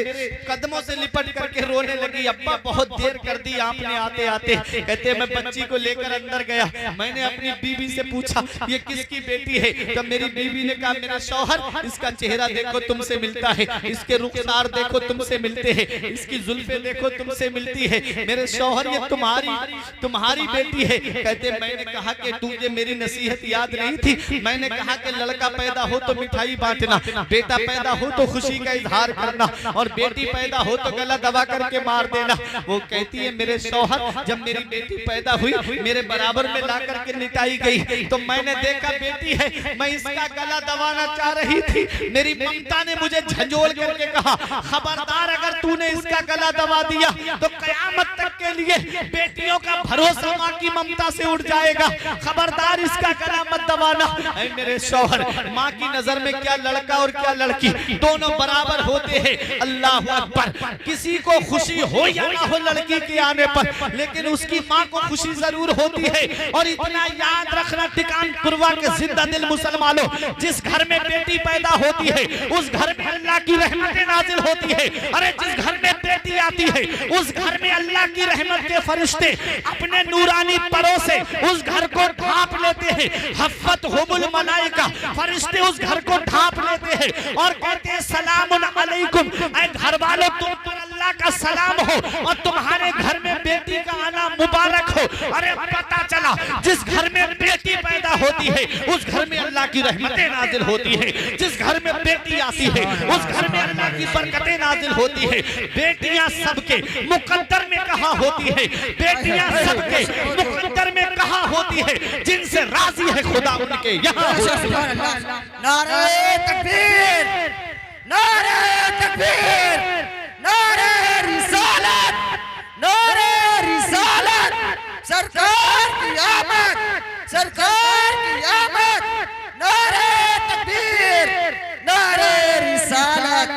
B: कदमों से लिपट करके रोने लगी। अब्बा बहुत देर कर दी आपने आते आते। कहते मैं बच्ची को लेकर अंदर गया। मैंने अपनी बीवी से पूछा, ये किसकी बेटी है? तो मेरी बीवी ने कहा, मेरा शौहर, इसका चेहरा देखो तुमसे मिलता है, इसके रुखसार देखो तुमसे मिलते हैं, इसकी जुल्फे देखो तुमसे मिलती है। मेरे शौहर, ये तुम्हारी बेटी है। कहते मैंने कहा कि तुझे मेरी नसीहत याद नहीं थी? मैंने कहा कि लड़का पैदा हो तो मिठाई बांटना, बेटा पैदा हो तो खुशी का इजहार करना, और बेटी पैदा हो तो गला दबा करके मार देना। वो कहती है, मेरे शौहर, जब मेरी बेटी पैदा हुई मेरे बराबर में ला करके लिटाई गई तो मैंने देखा बेटी है, मैं इसका गला दबाना चाह रही थी। मेरी ममता ने मुझे झंझोड़ करके कहा, खबरदार अगर तूने इसका गला दबा दिया तो कयामत तक के लिए बेटियों का भरोसा माँ की ममता से उठ जाएगा। खबरदार इसका गला मत दबाना। मेरे शौहर, माँ की नजर में क्या लड़का और क्या लड़की दोनों बराबर होते हैं। अल्लाह अकबर। किसी को खुशी हो या ना हो लड़की के आने पर, लेकिन उसकी माँ को खुशी जरूर होती है। और इतना याद रखना टिकानपुरवा के जिंदा दिल मुसलमानों, जिस घर में बेटी पैदा होती है उस घर में अल्लाह की रहमतें नाजिल होती है। अरे जिस घर में बेटी आती है उस घर में अल्लाह की रहमत के फरिश्ते अपने नूरानी परों से उस घर को ढांप लेते हैं। हफ़्फ़त हुमुल मलाइका, फरिश्ते उस घर को ढांप लेते हैं और कहते हैं, सलामुन अलैकुम, ऐ घर वालों तुम पर अल्लाह का सलाम हो और तुम्हारे घर में बेटी का आना मुबारक हो। अरे पता चला जिस घर में बेटी पैदा होती है उस घर में अल्लाह की रहमतें नाजिल होती है। जिस घर में बेटी आती है उस घर में अल्लाह की बरकतें नाजिल होती है। बेटियां सबके मुकद्दर में कहाँ होती है? बेटियां सबके मुकद्दर में कहाँ होती है? जिनसे राजी है खुदा उनके यहाँ।
E: नारे तकबीर, नारे तकबीर, नारे रिसालत, नारे रिसालत। सरकार की आमद, सरकार की आमद। नारे तकबीर, नारे रिसालत।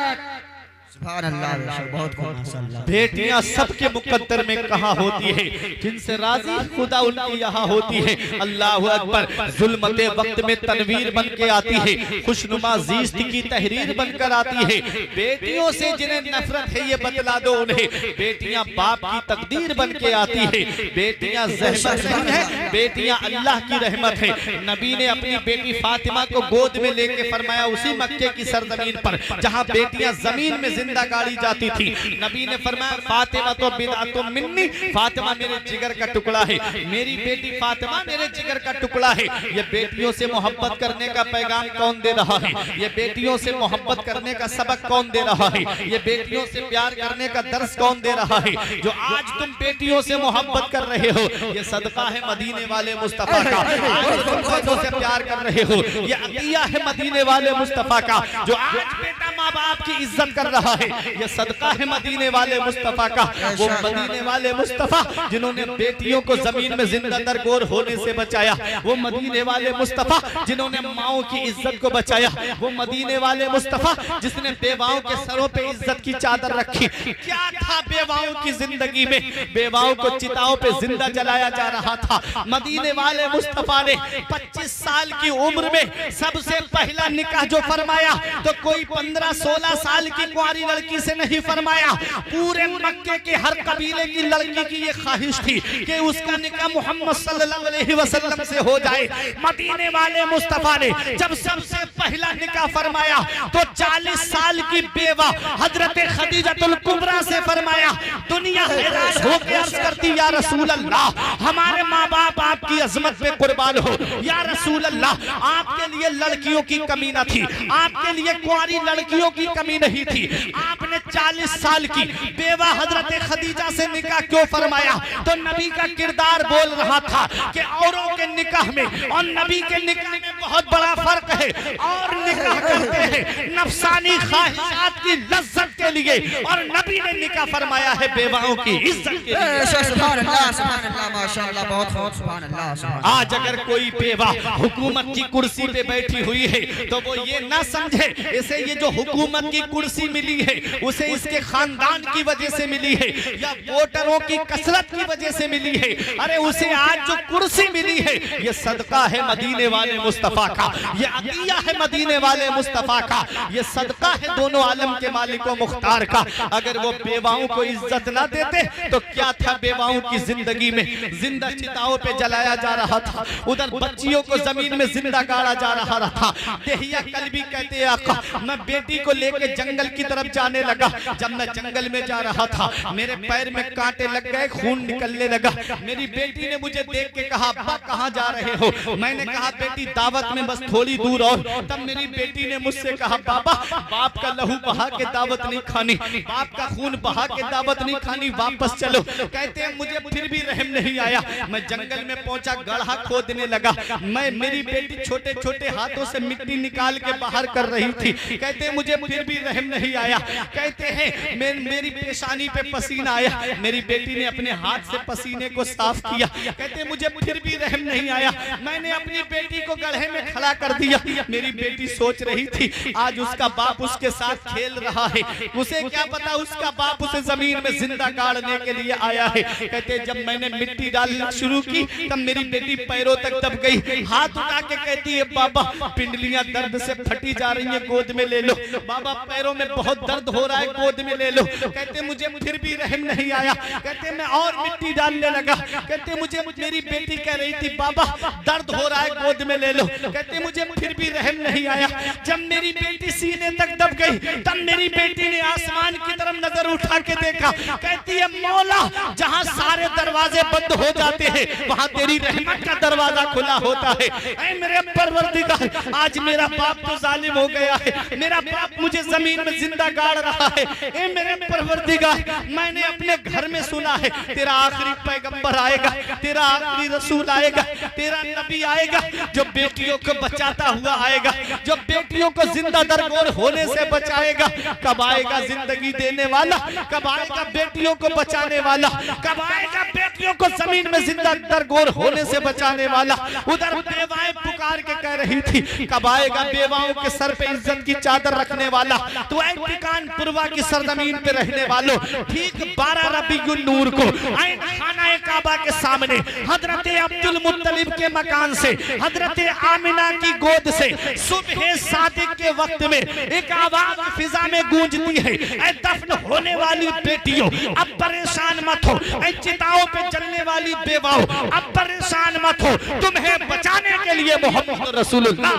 E: सुभान अल्लाह, बहुत माशाअल्लाह।
B: बेटियां सबके मुकद्दर में कहाँ होती है, जिनसे राजी खुदा उनकी यहाँ होती है। अल्लाह अकबर। जुल्मते वक्त में तनवीर बन के आती है, खुशनुमा जीस्त की तहरीर बनकर आती है। बेटियों से जिन्हें नफरत है ये बतला दो उन्हें, बेटियां बाप की तकदीर बन के आती है। बेटियां ज़हमत नहीं है, बेटियां अल्लाह की रहमत है। नबी ने अपनी बेटी फातिमा को गोद में लेके फरमाया, उसी मक्के की सरजमीन पर जहां बेटियां जमीन में जिंदा गाड़ी जाती थी, नबी ने फरमाया फातिमा तो बिदअतुम मिन्नी, फातिमा मेरे जिगर का टुकड़ा है, मेरी बेटी फातिमा मेरे जिगर का टुकड़ा है। ये बेटियों से मोहब्बत करने का पैगाम कौन दे रहा है, ये बेटियों से मोहब्बत करने का सबक कौन दे रहा है, ये बेटियों से प्यार करने का दर्स कौन दे रहा है। जो आज तुम बेटियों से मोहब्बत कर रहे हो, ये सदका है मदीने वाले मुस्तफा का। आज तुम बेटों से प्यार कर रहे हो, ये अतिया है मदीने वाले मुस्तफा का। जो आज बेटा माँ बाप की इज्जत कर रहा है, ये सदका है मदीने वाले मुस्तफा का। वो मदीने वाले मुस्तफा जिन्होंने बेटियों को जमीन में जिंदा दरगोर होने से बचाया, वो मदीने वाले मुस्तफा जिन्होंने माओं की इज्जत को बचाया, वो मदीने वाले मुस्तफा जिसने बेवाओं के सरों पे इज्जत की चादर रखी। क्या था बेवाओं की जिंदगी में, बेवाओं को चिताओं पे जिंदा जलाया जा रहा था। मदीने वाले मुस्तफा ने 25 साल की उम्र में सबसे पहला निकाह जो फरमाया तो कोई 15-16 साल की कुंवारी लड़की से नहीं फरमाया। पूरे मक्के के हर कबीले की लड़की की ये ख्वाहिश थी कि उसका निकाह मोहम्मद सल्लल्लाहु अलैहि वसल्लम से हो जाए। मदीने वाले मुस्तफा ने जब सबसे पहला निकाह फरमाया तो 40 साल की बेवा हजरत खदीजतुल कुबरा से फरमाया। दुनिया हैरान हो के अर्ज करती, या रसूल अल्लाह, हमारे माँ बाप आपकी अजमत में कुर्बान हो। या रसूल अल्लाह, आपके लिए लड़कियों की कमी न थी, आपके लिए कुंवारी लड़कियों की कमी नहीं थी, आपने 40 साल की बेवा हजरत खदीजा से निकाह क्यों फरमाया? तो नबी का किरदार बोल रहा था कि औरों के निकाह में और नबी के निकाह में बहुत बड़ा फर्क है। और निकाह करते हैं नफसानी ख्वाहिशात की लज्जत के लिए, और नबी ने निकाह फरमाया है बेवाओं की इज्जत के लिए।
E: सुभान अल्लाह, माशाअल्लाह, बहुत सुभान अल्लाह।
B: आज अगर कोई बेवा हुकूमत की कुर्सी पे बैठी हुई है तो वो ये ना समझे इसे ये जो हुकूमत की कुर्सी मिली है उसे इसके खानदान की वजह से मिली है या वोटरों की कसरत की वजह से मिली है। अरे उसे आज जो कुर्सी मिली है ये सदका है मदीने वाले मुस्तफा का, ये अतिया है मदीने वाले मुस्तफा का, ये सदका है दोनों आलम के मालिक व मुख्तार का। अगर वो बेवाओं को इज्जत ना देते तो क्या था, बेवाओं की जिंदगी में जिंदा चिताओं पे जलाया जा रहा था, उधर बच्चियों को जमीन में जिंदा गाड़ा जा रहा था। देहिया कल्बी कहते आका, मैं बेटी को लेके जंगल की तरफ जाने लगा। जब मैं जंगल में जा रहा था मेरे पैर में कांटे लग गए, खून निकलने लगा। मेरी बेटी ने मुझे देख के कहा, अब्बा कहाँ जा रहे हो? मैंने कहा बेटी दावत में बस थोड़ी दूर और। तब मेरी बेटी ने मुझसे कहा, बाबा बाप का लहू बहा के दावत नहीं खानी, बाप का खून बहा के दावत नहीं खानी, वापस चलो। कहते हैं मुझे फिर भी रहम नहीं आया। मैं जंगल में पहुंचा, गड्ढा खोदने लगा। मेरी बेटी छोटे छोटे हाथों से मिट्टी निकाल के बाहर कर रही थी। कहते मुझे फिर भी रहम नहीं आया। कहते हैं मेरी पेशानी पे पसीना आया, मेरी बेटी ने अपने हाथ से पसीने को साफ किया। कहते मुझे फिर भी रहम नहीं आया। मैंने अपनी बेटी को गड्ढे में खड़ा कर दिया। मेरी बेटी सोच रही थी आज उसका बाप उसके साथ खेल रहा है, उसे क्या पता उसका बाप उसे जमीन में जिंदा गाड़ने के लिए आया है। कहते जब मैंने मिट्टी डालना शुरू की तब मेरी बेटी पैरों तक दब गई। हाथ उठा के कहती है, बाबा पिंडलियां दर्द से फटी जा रही हैं, गोद में ले लो। बाबा पैरों में बहुत दर्द हो रहा है, गोद में ले लो। कहते मुझे फिर भी रहम नहीं आया। कहते मैं और मिट्टी डालने लगा। कहते मुझे मेरी बेटी कह रही थी, बाबा दर्द हो रहा है, गोद में ले लो। कहते मुझे फिर भी रहम नहीं आया। जब मेरी बेटी सीने तक दब गई तब मेरी बेटी ने आसमान की तरफ नजर उठा के देखा। कहती है, मौला जहां सारे दरवाजे बंद हो जाते हैं वहां तेरी रहमत का दरवाजा खुला होता है। ऐ मेरे परवरदिगार, आज मेरा बाप तो जालिम हो गया है, मेरा बाप मुझे जमीन में जिंदा गाड़ रहा है। ऐ मेरे परवरदिगार, मैंने अपने घर में सुना है तेरा आखिरी पैगंबर आएगा, तेरा आखिरी रसूल आएगा, तेरा नबी आएगा जो बेटियों को बचाता हुआ आएगा, जो बेटियों को जिंदा दरगोर होने से बचाएगा। कब आएगा जिंदगी देने वाला, कब आएगा बेटियों को बचाने वाला, कब आएगा बेटियों को जमीन में जिंदा दरगोर होने से बचाने वाला। उधर बेवाएं पुकार के कह रही थी कब आएगा बेवाओं के सर पे इज्जत की चादर रखने वाला। तो कानपुरवा की सरजमीन पे रहने वालों, ठीक 12 रबीउल नूर को खाना काबा के सामने हजरत अब्दुल मुत्तलिब के मकान से, हजरत आमिना की गोद से सुबह सादिक के वक्त में एक आवाज फिजा में गूंजती है, ऐ दफन होने वाली बेटियों अब परेशान मत हो, ऐ चिताओं पे जलने वाली बेवाओं अब परेशान मत हो, तुम्हें बचाने के लिए मोहम्मद रसूलुल्लाह।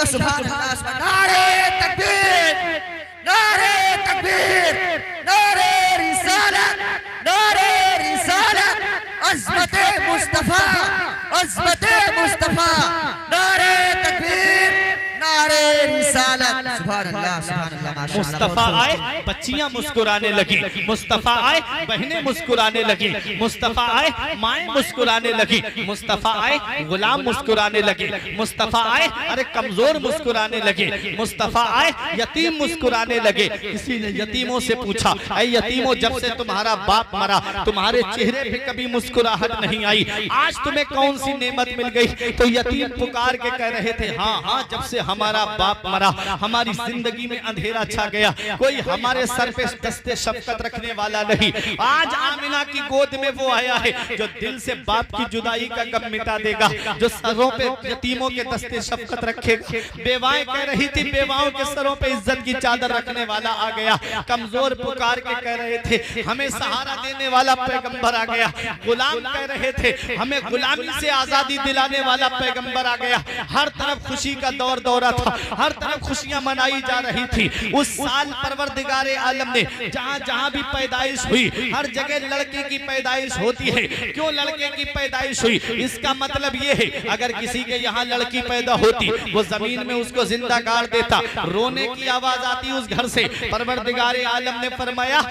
E: सुभान अल्लाह, नारे तकबीर, नारे तकबीर, नारे रिसालत, नारे रिसालत, अज़मते मुस्तफा, अज़मते मुस्तफा, नारे तकबीर, नारे रिसालत। सुभान अल्लाह, सुभान अल्लाह, माशाअल्लाह।
B: मुस्तफा आए बच्चियां मुस्कुराने लगी, मुस्तफा आए बहनें मुस्कुराने लगी, मुस्तफा आए माएं मुस्कुराने लगी, मुस्तफा आए गुलाम मुस्कुराने लगे, मुस्तफा आए अरे कमजोर मुस्कुराने लगे, मुस्तफा आए यतीम मुस्कुराने लगे। किसी ने यतीमों से पूछा, ऐ यतीमों जब से तुम्हारा बाप मरा तुम्हारे चेहरे पे कभी मुस्कुराहट नहीं आई, आज तुम्हें कौन सी नेमत मिल गई? तो यतीम पुकार के कह रहे थे, हाँ हाँ जब से हमारा बाप मरा हमारी जिंदगी में अंधेरा छा गया, कोई हमारे सर पे दस्ते शफकत रखने वाला नहीं। आज आमिना की गोद में वो आया है जो दिल से बाप की जुदाई का गम मिटा देगा, जो सरों पे यतीमों के दस्ते शफकत रखेगा। बेवाएं कह रही थी बेवाओं के सरों पे इज्जत की चादर रखने वाला आ गया। कमजोर पुकार के कह रहे थे हमें सहारा देने वाला पैगंबर आ गया। गुलाम कह रहे थे हमें गुलामी से आजादी दिलाने वाला पैगंबर आ गया। हर तरफ खुशी का दौर दौरा था, हर तरफ खुशियां मनाई जा रही थी। उस साल परवरदिगारे आलम ने जहां जहां भी पैदाइश हुई हर जगह लड़के की पैदाइश होती है। क्यों लड़के की पैदाइश हुई? इसका मतलब ये है अगर किसी के यहाँ लड़की पैदा होती वो जमीन में उसको जिंदा गाड़ देता, रोने की आवाज आती उस घर से। परवरदिगारे आलम ने फरमाया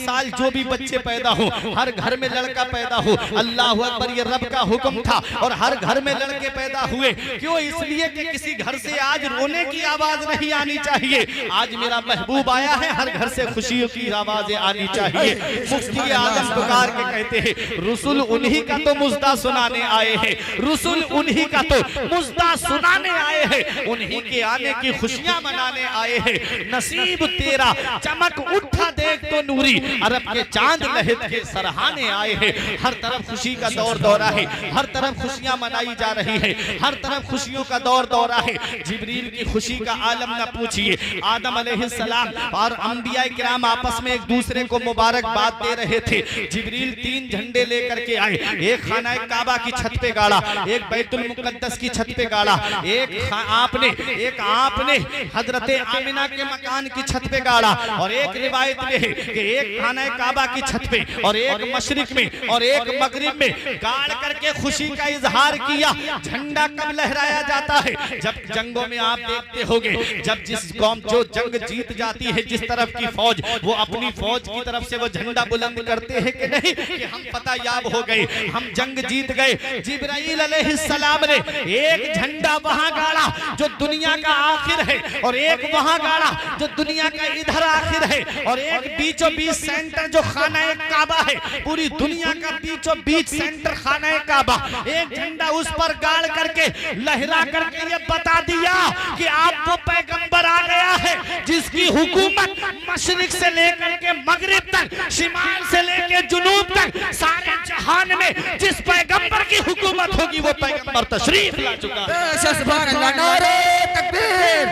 B: साल जो भी बच्चे पैदा हो हर घर में लड़का पैदा हो। अल्लाह अकबर, ये रब का हुक्म था और हर घर में लड़के पैदा हुए। क्यों? इसलिए कि किसी घर से आज रोने की आवाज नहीं आनी चाहिए। आज मेरा महबूब आया है, हर घर से खुशियों की आवाजें आनी चाहिए। मुफ्ती आजम पुकार के कहते हैं रसूल उन्हीं का तो मुज्दा सुनाने आए हैं, रसूल उन्हीं का तो मुज्दा सुनाने आए हैं, उन्हीं के आने की खुशियां मनाने आए हैं। नसीब तेरा चमक उठा देख तो नूरी, अरब के चांद लहद के सराहने आए हैं। हर तरफ खुशी का दौर दौरा है, हर तरफ खुशियां मनाई जा रही है, हर तरफ खुशियों का दौर दौरा है। जिब्रील की खुशी का आलम न पूछिए। आदम अलैहिस्सलाम और अंबिया किराम आपस में एक दूसरे को मुबारकबाद दे रहे थे। जिब्रील 3 झंडे लेकर के आए, एक खाना काबा की छत पे गाड़ा, एक बैतुल मुकद्दस की छत पे गाड़ा, एक आपने हजरत आमिना के मकान की छत पे गाड़ा, और एक रिवायत में है कि एक खाना काबा की छत पे और एक मशरिक में और एक मगरिब में गाड़ करके खुशी का इजहार किया। झंडा कब लहराया जाता है? जब जंगों में आप देखते होंगे, जब जिस कौम जो जंग जीत जाती है जिस तरफ की फौज, वो अपनी फौज की तरफ से वो झंडा बुलंद करते हैं कि नहीं कि हम पता याब हो गए, हम जंग जीत गए। जिब्राइल अलैहिस्सलाम ने एक झंडा वहां गाड़ा जो दुनिया का आखिर है, और एक वहां गाड़ा जो दुनिया का इधर आखिर है, और एक बीचों बीच सेंटर जो खाना काबा है, पूरी दुनिया का बीचों बीच सेंटर खाना काबा। एक झंडा उस पर गाड़ करके लहरा करके ये बता दिया कि आपको पैगंबर आ गया है जिसकी हुकूमत मशरिक से लेकर के मगरिब तक, शिमाल से लेकर जुनूब तक, सारे जहान में जिस पैगंबर की हुकूमत होगी वो पैगंबर तशरीफ ला चुका है।
E: सुभान अल्लाह, नारे तकबीर,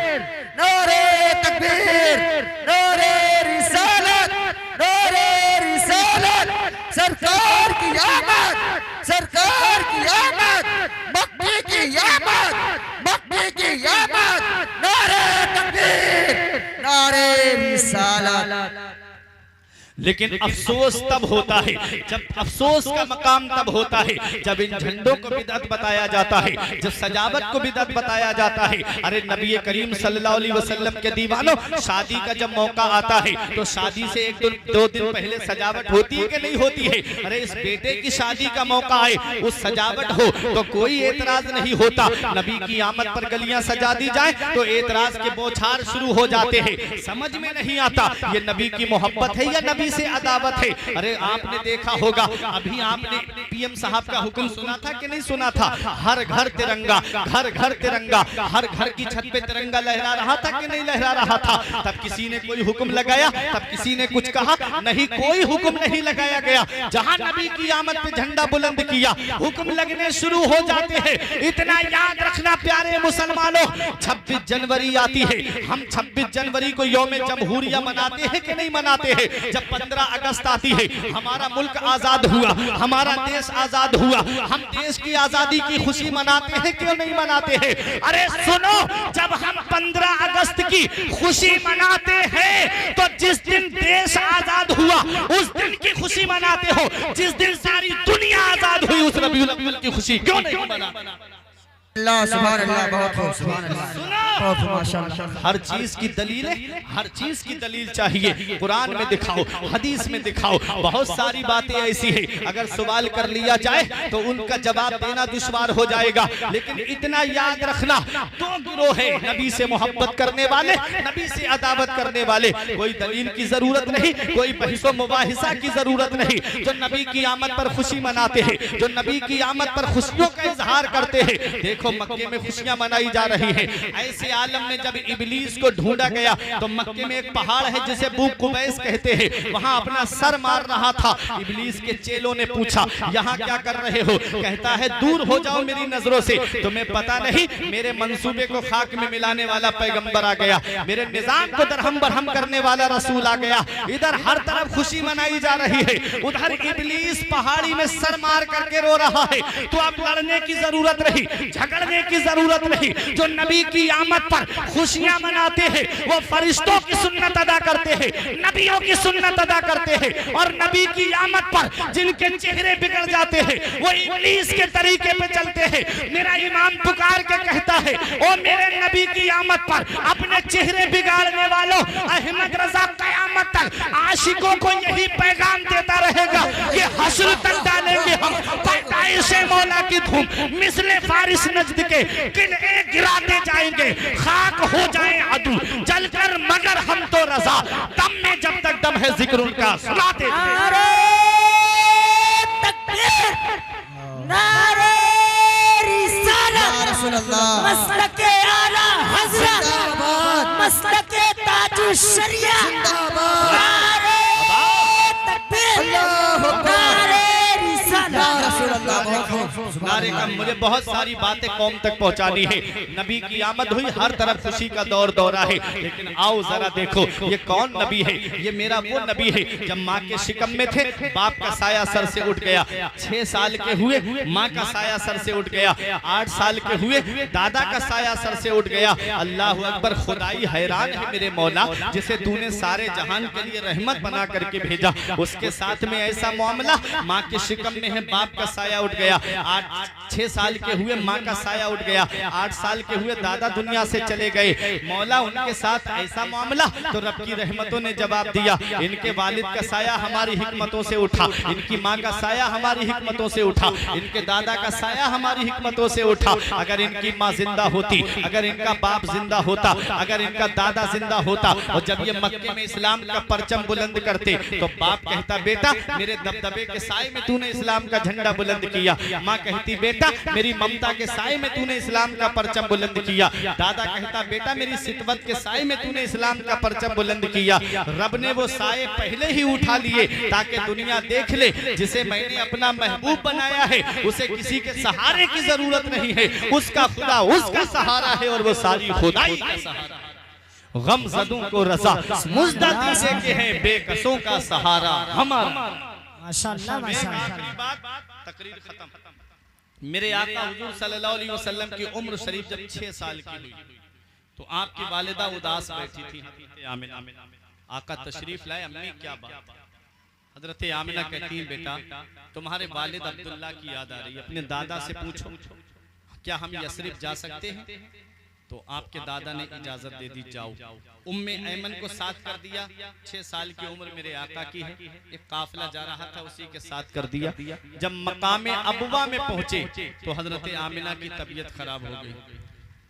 E: नारे तकबीर, नारे रिसालत, नारे रिसालत। सरकार की आमद, सरकार की आमद, मक्के की आमद, मक्के की आमद। नारे तकबीर, नारे रिसालत।
B: लेकिन अफसोस तब होता है, जब अफसोस का मकाम तब होता है जब इन झंडों को बिदअत बताया जाता है, जब सजावट को बिदअत बताया जाता है। अरे नबी करीम सल्लल्लाहु अलैहि वसल्लम के दीवानों, शादी का जब मौका आता है तो शादी से 1-2 दिन पहले सजावट होती है कि नहीं होती है? अरे इस बेटे की शादी का मौका आए, उस सजावट हो तो कोई एतराज नहीं होता। नबी की आमद पर गलियां सजा दी जाए तो एतराज के बौछार शुरू हो जाते हैं। समझ में नहीं आता ये नबी की मोहब्बत है या नबी से अदावत है। अरे आपने देखा होगा, अभी आपने पीएम साहब का हुक्म सुना था कि नहीं सुना था? हर घर तिरंगा, घर घर तिरंगा, हर घर की छत पे तिरंगा लहरा रहा था कि नहीं लहरा रहा था? तब किसी ने कोई हुक्म लगाया? तब किसी ने कुछ कहा? नहीं, कोई हुक्म नहीं लगाया गया। जहां नबी की आमद पे झंडा बुलंद किया, हुक्म लगने शुरू हो जाते हैं। इतना याद रखना प्यारे मुसलमानों, 26 जनवरी आती है, हम 26 जनवरी को यौम जमहूरिया मनाते हैं कि नहीं मनाते हैं? जब 15 अगस्त आती है, हमारा मुल्क आजाद हुआ, हमारा देश आजाद हुआ, हम देश की आजादी की खुशी मनाते हैं क्यों नहीं मनाते हैं? अरे सुनो, जब हम 15 अगस्त की खुशी मनाते हैं तो जिस दिन देश आजाद हुआ उस दिन की खुशी मनाते हो, जिस दिन सारी दुनिया आजाद हुई उस रबीउल अव्वल की खुशी क्यों नहीं मनाते?
E: अल्लाह सुभान अल्लाह, बहुत खूब सुभान अल्लाह, बहुत माशाअल्लाह।
B: हर चीज की दलीलें, हर चीज की दलील चाहिए। कुरान में दिखाओ, हदीस में दिखाओ, बहुत सारी बातें ऐसी है अगर सवाल कर लिया जाए तो उनका जवाब देना दुश्वार हो जाएगा। लेकिन इतना याद रखना, दो गिरोह है, नबी से मोहब्बत करने वाले, नबी से अदावत करने वाले। कोई दलील की जरूरत नहीं, कोई बहसो मुबाहिसा की जरूरत नहीं। जो नबी की आमद पर खुशी मनाते हैं, जो नबी की आमद पर खुशियों का इजहार करते हैं। देखो मक्के में खुशियां मनाई जा रही हैं। ऐसे आलम में जब इबलीस को ढूंढा गया तो मक्के में एक पहाड़ है जिसे बू कुबैस कहते हैं, वहां अपना सर मार रहा था। इबलीस के चेलों ने पूछा, यहाँ क्या कर रहे हो? कहता है, दूर हो जाओ मेरी नजरों से, तुम्हें पता नहीं मेरे मंसूबे को खाक में मिलाने वाला पैगंबर आ गया, मेरे निजाम को दरहम बरहम करने वाला रसूल आ गया। इधर हर तरफ खुशी मनाई जा रही है, उधर इबलीस पहाड़ी में सर मार करके रो रहा है। तो अब लड़ने की जरूरत नहीं, झगड़ने की जरूरत नहीं। जो नबी की आमद पर खुशियां मनाते हैं वो फरिश्तों की सुन्नत अदा करते हैं, नबियों की सुन्नत अदा करते हैं। और नबी की आमद पर जिनके चेहरे बिगड़ जाते हैं वो इब्लीस के तरीके पे चलते हैं। मेरा इमाम पुकार के कहता है, ओ मेरे नबी की आमद पर अपने चेहरे बिगाड़ने वालों, अहमद रजा कयामत तक आशिकों को यही पैगाम देता रहेगा कि हश्र तक डालेंगे हम पैदाइश मौला की धूम, मिसले फारिस नजद के किले गिराते जाएंगे, खाक हो जाए अदू जलकर मगर हम तो रजा, दम में जब तक दम है जिक्र उनका सुनाते।
F: नारे तकबीर, नारे रिसालत, मसलके आला हज़रत, मसलके ताजुश शरिया, नारे तकबीर, नारे
B: नारे का मुझे बहुत सारी बातें कौम तक पहुंचानी है। नबी की आमद हुई, हर तरफ खुशी का दौर दौरा है। लेकिन आओ जरा देखो ये कौन नबी है? ये मेरा वो नबी है जब माँ के शिकम में थे बाप का साया सर से उठ गया, 6 साल के हुए माँ का साया सर से उठ गया, 8 साल के हुए दादा का साया सर से उठ गया। अल्लाह अकबर, खुदाई हैरान है मेरे मौला, जिसे तूने सारे जहान के लिए रहमत बना करके भेजा, उसके साथ में ऐसा मामला। माँ के शिकम में है, बाप का साया उठ गया, 6 साल के हुए माँ का साया उठ गया, 8 साल के हुए दादा दुनिया से चले गए। मौला उनके साथ ऐसा मामला, तो रब की रहमतों ने जवाब दिया, इनके वालिद का साया हमारी हिकमतों से उठा, इनकी माँ का साया हमारी हिकमतों से उठा, इनके दादा का साया हमारी हिकमतों से उठा। अगर इनकी माँ जिंदा होती, अगर इनका बाप जिंदा होता, अगर इनका दादा जिंदा होता, और जब ये मक्के में इस्लाम का परचम बुलंद करते तो बाप कहता, बेटा मेरे दबदबे के साए में तूने इस्लाम का झंडा बुलंद किया। माँ कहती, बेटा मेरी ममता के साए में तूने इस्लाम का परचम बुलंद किया। दादा कहता, बेटा मेरी सितवत के साए में तूने इस्लाम का परचम बुलंद किया। रब ने वो साए पहले ही उठा लिए ताकि दुनिया देख ले, जिसे मैंने अपना महबूब बनाया है उसे किसी के सहारे की जरूरत नहीं है, उसका खुदा उसका सहारा है और वो सारी खुदाई का सहारा। गमज़दों को रज़ा मुज़ददी से के हैं बेकसों का सहारा हमारा।
F: माशाअल्लाह माशाअल्लाह।
B: तकरीर खत्म। मेरे आका हुजूर सल्लल्लाहु अलैहि वसल्लम की उम्र शरीफ जब 6 साल की हुई तो आपकी वालिदा उदास बैठी थी। आमिना, आका तशरीफ लाए, अम्मी क्या बात? हजरत आमिना कहती है, बेटा तुम्हारे वालिद अब्दुल्ला की याद आ रही है, अपने दादा से पूछो क्या हम यसरिब जा सकते हैं? तो आपके दादा ने इजाजत दे दी, जाओ। उम्मे ऐमन को साथ कर दिया, 6 साल की उम्र मेरे आका की है, एक काफिला जा रहा था उसी के साथ कर दिया। जब मकामे अबवा में पहुंचे तो हजरत आमिना की तबीयत खराब हो गई।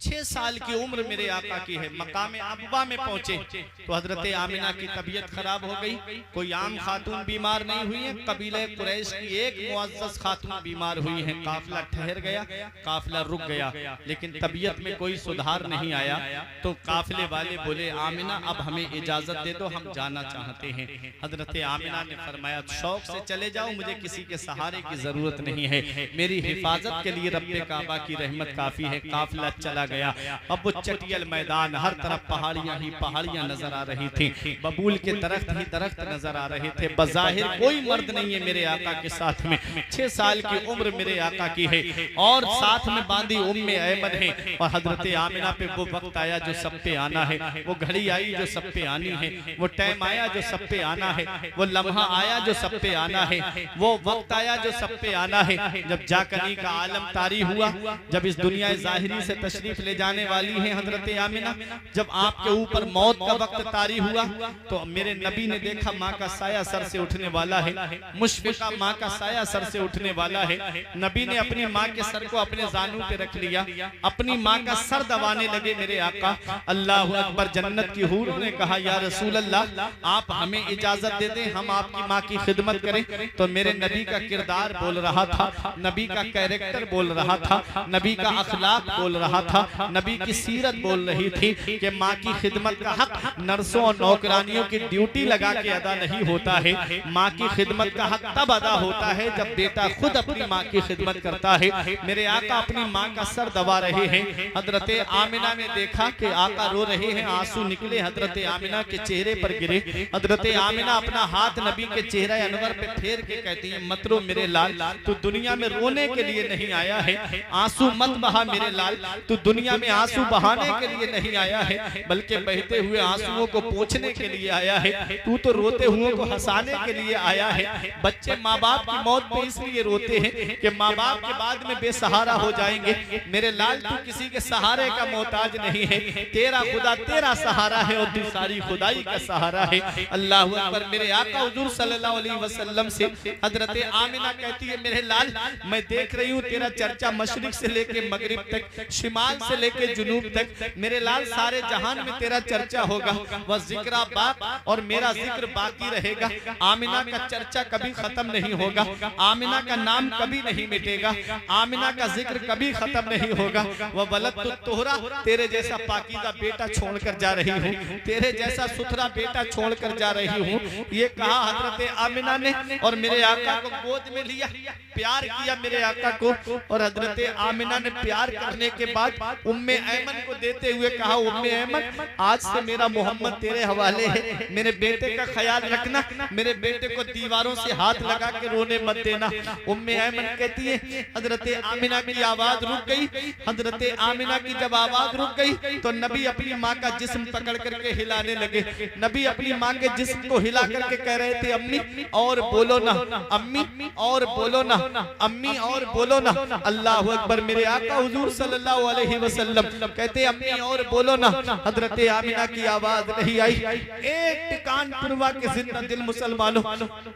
B: 6 साल की उम्र मेरे आका की है। मकाम अबवा में पहुंचे तो हजरत आमिना की तबीयत खराब हो गई। कोई आम खातून बीमार नहीं हुई है, कबीले कुरैश की एक मुअज़्ज़ज़ खातून बीमार हुई है। काफिला ठहर गया, काफिला रुक गया, लेकिन तबीयत में कोई सुधार नहीं आया। तो काफिले वाले बोले, आमिना अब हमें इजाजत दे दो, हम जाना चाहते हैं। हजरत आमिना ने फरमाया, शौक से चले जाओ, मुझे किसी के सहारे की जरूरत नहीं है, मेरी हिफाजत के लिए रब्बे काबा की रहमत काफी है। काफिला चला गया। अब वो चटियल मैदान, हर तरफ पहाड़ियां ही पहाड़ियां नजर आ रही थी, बबूल के दरख्त ही दरख्त नजर आ रहे थे। बज़ाहिर कोई मर्द नहीं है मेरे आका के साथ में। 6 साल की उम्र मेरे आका की है और साथ में बांधी उम्मे ऐमन है। और हजरत आमिना पे वो वक्त आया जो सब पे आना है, वो घड़ी आई जो सब पे आनी है, वो टाइम आया जो सब पे आना है, वो लम्हा आया जो सब पे आना है, वो वक्त आया जो सब पे आना है। जब जाकनी का आलम तारी हुआ, जब इस दुनिया ज़ाहिरी से तशरीफ ले जाने वाली है हजरत आमिना, जब आपके ऊपर मौत का वक्त तारी हुआ तो मेरे नबी ने देखा माँ का साया सर से उठने वाला है, मुशफिका माँ का साया सर से उठने वाला है। नबी ने अपनी माँ के सर को अपने जानू पे रख लिया, अपनी माँ का सर दबाने लगे मेरे आका। अल्लाह अकबर। जन्नत की हूर ने कहा, या रसूल अल्लाह, आप हमें इजाजत दे दें, हम आपकी माँ की खिदमत करें। तो मेरे नबी का किरदार बोल रहा था, नबी का कैरेक्टर बोल रहा था, नबी का अखलाक बोल रहा था, नबी की सीरत बोल रही थी कि माँ की खिदमत का हक नर्सों और नौकरानियों की ड्यूटी लगा के अदा नहीं होता है। माँ की खिदमत का हक तब अदा होता है जब बेटा खुद अपनी माँ की खिदमत करता है। मेरे आका अपनी माँ का सर दबा रहे हैं। हजरत आमिना ने देखा कि आका रो रहे हैं, आंसू निकले हजरत आमिना के चेहरे पर गिरे। हजरत आमिना अपना हाथ नबी के चेहरे अनवर पे फेर के कहती है, मत रो मेरे लाल, तू दुनिया में रोने के लिए नहीं आया है, आंसू मत बहा मेरे लाल, तू दुनिया में आंसू बहाने के लिए नहीं आया है, बल्कि बहते हुए आंसुओं को पोंछने के लिए आया है। तू तो रोते हुए को हंसाने के लिए आया है। बच्चे माँ बाप की मौत पे इसलिए रोते हैं कि माँ बाप के बाद में बेसहारा हो जाएंगे। मेरे लाल, तू किसी के सहारे का मोहताज नहीं है, तेरा खुदा तेरा सहारा है और तू सारी खुदाई का सहारा है। अल्लाह अकबर। मेरे आका हुजूर सल्लल्लाहु अलैहि वसल्लम से हजरत आमिना कहती है, मेरे लाल, मैं देख रही हूँ तेरा चर्चा मशरिक से लेके मगरिब तक, शिमाल से लेके जुनूब तक, मेरे लाल सारे जहान में तेरा चर्चा होगा। वह जिक्र बाक और मेरा जिक्र बाकी रहेगा। आमिना का चर्चा कभी खत्म नहीं होगा, आमिना का नाम कभी नहीं मिटेगा, आमिना का जिक्र कभी खत्म नहीं होगा। वह वलद तोहरा, तेरे जैसा पाकीज़ा बेटा छोड़कर जा रही हूँ, तेरे जैसा सुथरा बेटा छोड़कर जा रही हूँ। ये कहा हजरत आमिना ने और मेरे आका को गोद में लिया, प्यार किया मेरे आका को। और हजरत आमिना ने प्यार करने के बाद उम्मे ऐमन को देते हुए कहा, उम्मे ऐमन, आज से मेरा मोहम्मद तेरे हवाले है, मेरे बेटे का ख्याल रखना, मेरे बेटे को दीवारों से हाथ लगा के रोने मत देना। उम्मे ऐमन कहती है, हजरत आमिना की आवाज रुक गई। हजरत आमिना की जब आवाज रुक गई तो नबी अपनी माँ का जिस्म पकड़ करके हिलाने लगे। नबी अपनी माँ के जिस्म को हिला करके कह रहे थे, अम्मी और बोलो ना, अम्मी और बोलो ना, अम्मी और बोलो ना। अल्लाह अकबर। मेरे आका हुजूर सल्लल्लाहु अलैहि वसल्लम कहते, अम्मी और बोलो ना। हजरत आमिना की आवाज नहीं आई। एक टिकान पुरवा के जिंदा दिल मुसलमानों,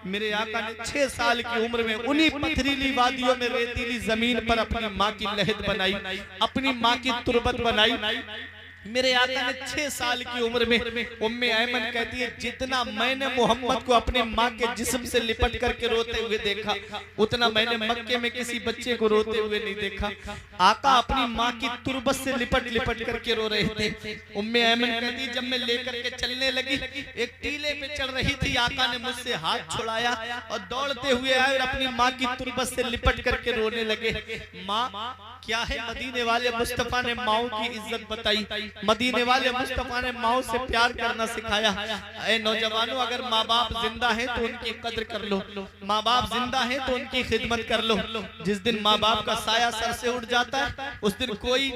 B: मेरे आका ने 6 साल की उम्र में उन्हीं पथरीली वादियों में रेतीली जमीन पर अपनी माँ की लहद बनाई, अपनी माँ की तुरबत बनाई। मेरे आका ने 6 साल की उम्र में, उम्मे ऐमन कहती है, जितना मैंने मोहम्मद को अपने माँ के जिस्म से लिपट करके रोते हुए देखा, उतना मैंने मक्के में किसी बच्चे को रोते हुए नहीं देखा। आका अपनी माँ की तुरबत से लिपट लिपट करके रो रहे थे। उम्मे ऐमन कहती है, जब मैं लेकर के चलने लगी, एक टीले पे चढ़ रही थी, आका ने मुझसे हाथ छुड़ाया और दौड़ते हुए आए और अपनी माँ की तुरबत से लिपट करके रोने लगे। माँ क्या है, मदीने वाले मुस्तफा ने माओ की इज्जत बताई, मदीने वाले मुस्तफा ने माओ से प्यार करना सिखाया। ऐ नौजवानों, अगर माँ बाप जिंदा हैं तो उनकी कद्र कर लो, माँ बाप जिंदा हैं तो उनकी खिदमत कर लो। जिस दिन माँ बाप का साया सर से उठ जाता है, उस दिन कोई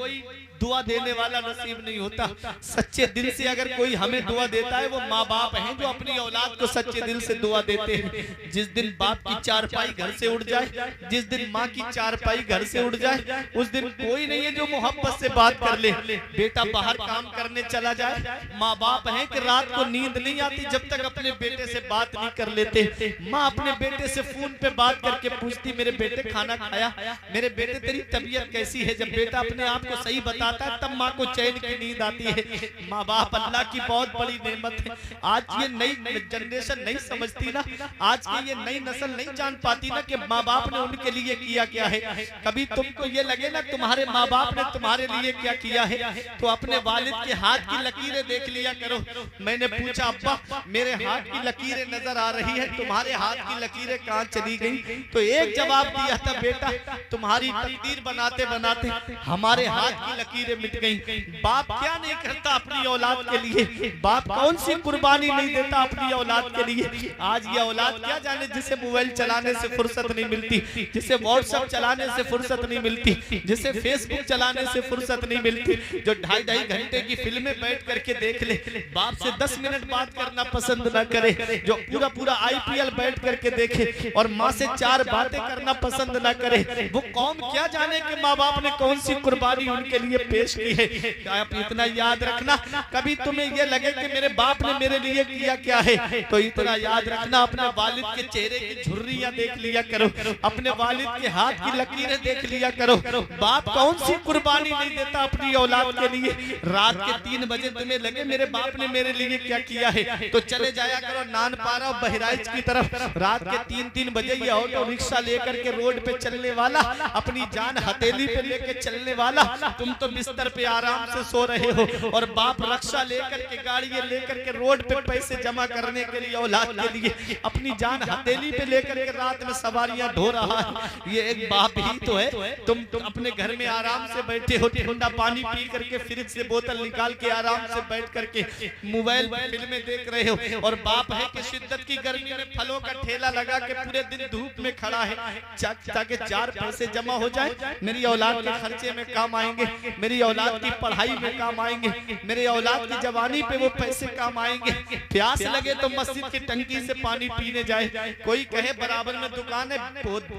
B: दुआ देने वाला नसीब नहीं होता। सच्चे दिल से अगर कोई हमें दुआ देता है, वो माँ बाप हैं जो अपनी औलाद को सच्चे दिल से दुआ देते हैं। जिस दिन बाप की चारपाई घर से उड़ जाए, जिस दिन माँ की चारपाई घर से उड़ जाए, उस दिन कोई नहीं है जो मोहब्बत से बात कर ले। बेटा बाहर काम करने चला जाए, माँ बाप हैं कि रात को नींद नहीं आती जब तक अपने बेटे से बात नहीं कर लेते। माँ अपने बेटे से फोन पे बात करके पूछती, मेरे बेटे खाना खाया, मेरे बेटे तेरी तबीयत कैसी है। जब बेटा अपने आप को सही बता बताता है तब माँ को चैन की नींद आती है। माँ बाप अल्लाह की बहुत बड़ी नेमत है। आज ये नई जनरेशन नहीं समझती ना, आज की ये नई नस्ल नहीं जान पाती ना कि माँ बाप ने उनके लिए किया क्या है। कभी तुमको ये लगे ना तुम्हारे माँ बाप ने तुम्हारे लिए क्या किया है, तो अपने वालिद के हाथ की लकीरें देख लिया करो। मैंने पूछा अब्बा मेरे हाथ की लकीरें नजर आ रही है, तुम्हारे हाथ की लकीरें कहाँ चली गई? तो एक जवाब दिया था, बेटा तुम्हारी तकदीर बनाते बनाते हमारे हाथ की लकीरें मिट गई। बाप क्या नहीं करता अपनी औलाद के लिए, बाप कौन सी कुर्बानी नहीं देता अपनी औलाद के लिए। आज ये औलाद क्या जाने जिसे मोबाइल चलाने से फुर्सत नहीं मिलती, जिसे व्हाट्सएप चलाने से फुर्सत नहीं मिलती, जिसे फेसबुक चलाने से फुर्सत नहीं मिलती, जो 2.5 घंटे की फिल्में बैठ करके देख ले, बाप से 10 मिनट बात करना पसंद न करे, जो पूरा IPL बैठ करके देखे और माँ से 4 बातें करना पसंद न करे, वो कौम क्या जाने कि माँ बाप ने कौन सी कुर्बानी उनके लिए पेश की है। आप इतना याद रखना, कभी तुम्हें ये लगे कि मेरे बाप ने मेरे लिए किया क्या है, तो इतना याद रखना अपने वालिद के चेहरे की झुर्रियां देख लिया करो, अपने वालिद के हाथ की लकीरें देख लिया करो। बाप कौन सी कुर्बानी नहीं देता अपनी औलाद के लिए। रात के 3 बजे तुम्हें लगे मेरे बाप ने मेरे लिए क्या किया है, तो चले जाया करो नानपारा और बहराइच की तरफ। रात के 3-3 बजे ये ऑटो रिक्शा लेकर के रोड पे चलने वाला, अपनी जान हथेली पे लेके चलने वाला, तुम तो बिस्तर पे आराम से सो रहे हो और बाप रक्षा लेकर के गाड़ी लेकर के रोड पे पैसे जमा करने के लिए औलाद के लिए अपनी जान हथेली पे लेकर के रात में सवारियां ढो रहा है। ये एक बाप ही तो है। तुम अपने घर में आराम से बैठे हो, ठंडा पानी पी करके फ्रिज से बोतल निकाल के आराम से बैठ करके मोबाइल फिल्में देख रहे हो, और बाप है कि शिद्दत की गर्मी में फलों का ठेला लगा के पूरे दिन धूप में खड़ा है ताकि 4 पैसे जमा हो जाए, मेरी औलाद के खर्चे में काम आएंगे, मेरी औलाद की पढ़ाई में काम आएंगे, मेरी औलाद की जवानी पे वो पैसे काम आएंगे। प्यास लगे तो मस्जिद की टंकी से पानी पीने जाए, कोई कहे बराबर में दुकान है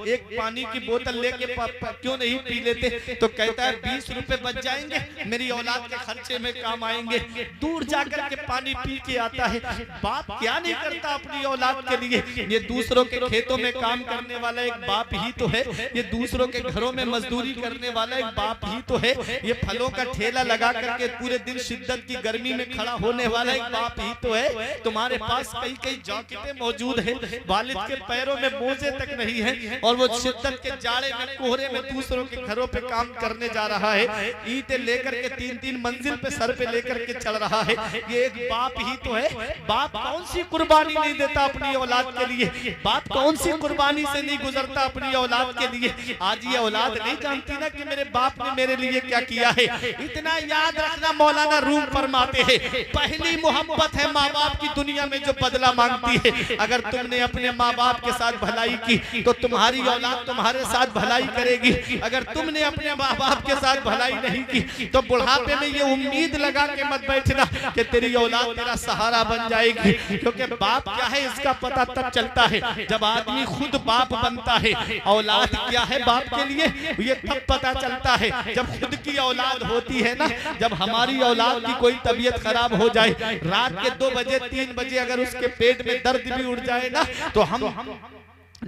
B: एक पानी की बोतल लेके क्यों नहीं पी लेते, तो कहता है 20 रुपए बच जाएंगे, मेरी औलाद के खर्चे में काम आएंगे। दूर जाकर के पानी पी के आता है। बाप क्या नहीं करता अपनी औलाद के लिए। ये दूसरों के खेतों में काम करने वाला एक बाप ही तो है, ये दूसरों के घरों में मजदूरी करने वाला एक बाप ही तो है, ये फलों का ठेला लगा करके पूरे दिन शिद्दत की गर्मी में खड़ा होने वाला एक बाप ही तो है। तुम्हारे पास कई जैकेटें मौजूद है, वालिद के पैरों में मोजे तक नहीं है, और वो शिद्दत के जाड़े में कोहरे में दूसरों के घरों पे काम करने जा रहा है, ईंटें लेकर के 3-3 मंजिल पे सर पे लेकर के चल रहा है। ये एक बाप ही तो है। बाप कौन सी कुर्बानी नहीं देता अपनी औलाद के लिए, बाप कौन सी कुर्बानी से नहीं गुजरता अपनी औलाद के लिए। आज ये औलाद नहीं जानती ना कि मेरे बाप ने मेरे लिए क्या किया है। इतना याद रखना, मौलाना रूम फरमाते हैं, पहली मोहब्बत है माँ बाप की दुनिया में जो बदला मांगती है। अगर तुमने अपने माँ बाप के साथ भलाई की तो तुम्हारी औलाद तुम्हारे साथ भलाई करेगी। अगर तुमने अपने माँ बाप के साथ भलाई नहीं की तो बुढ़ापे में ये उम्मीद लगा के मत बैठना कि तेरी औलाद तेरा सहारा बन जाएगी, क्योंकि बाप क्या है इसका पता तब चलता है जब आदमी खुद बाप बनता है। औलाद क्या है बाप के लिए ये तब पता चलता है जब खुद की औलाद होती है ना। जब हमारी औलाद की कोई तबीयत खराब हो जाए, रात के 2 बजे 3 बजे अगर उसके पेट में दर्द भी उड़ जाए ना, तो हम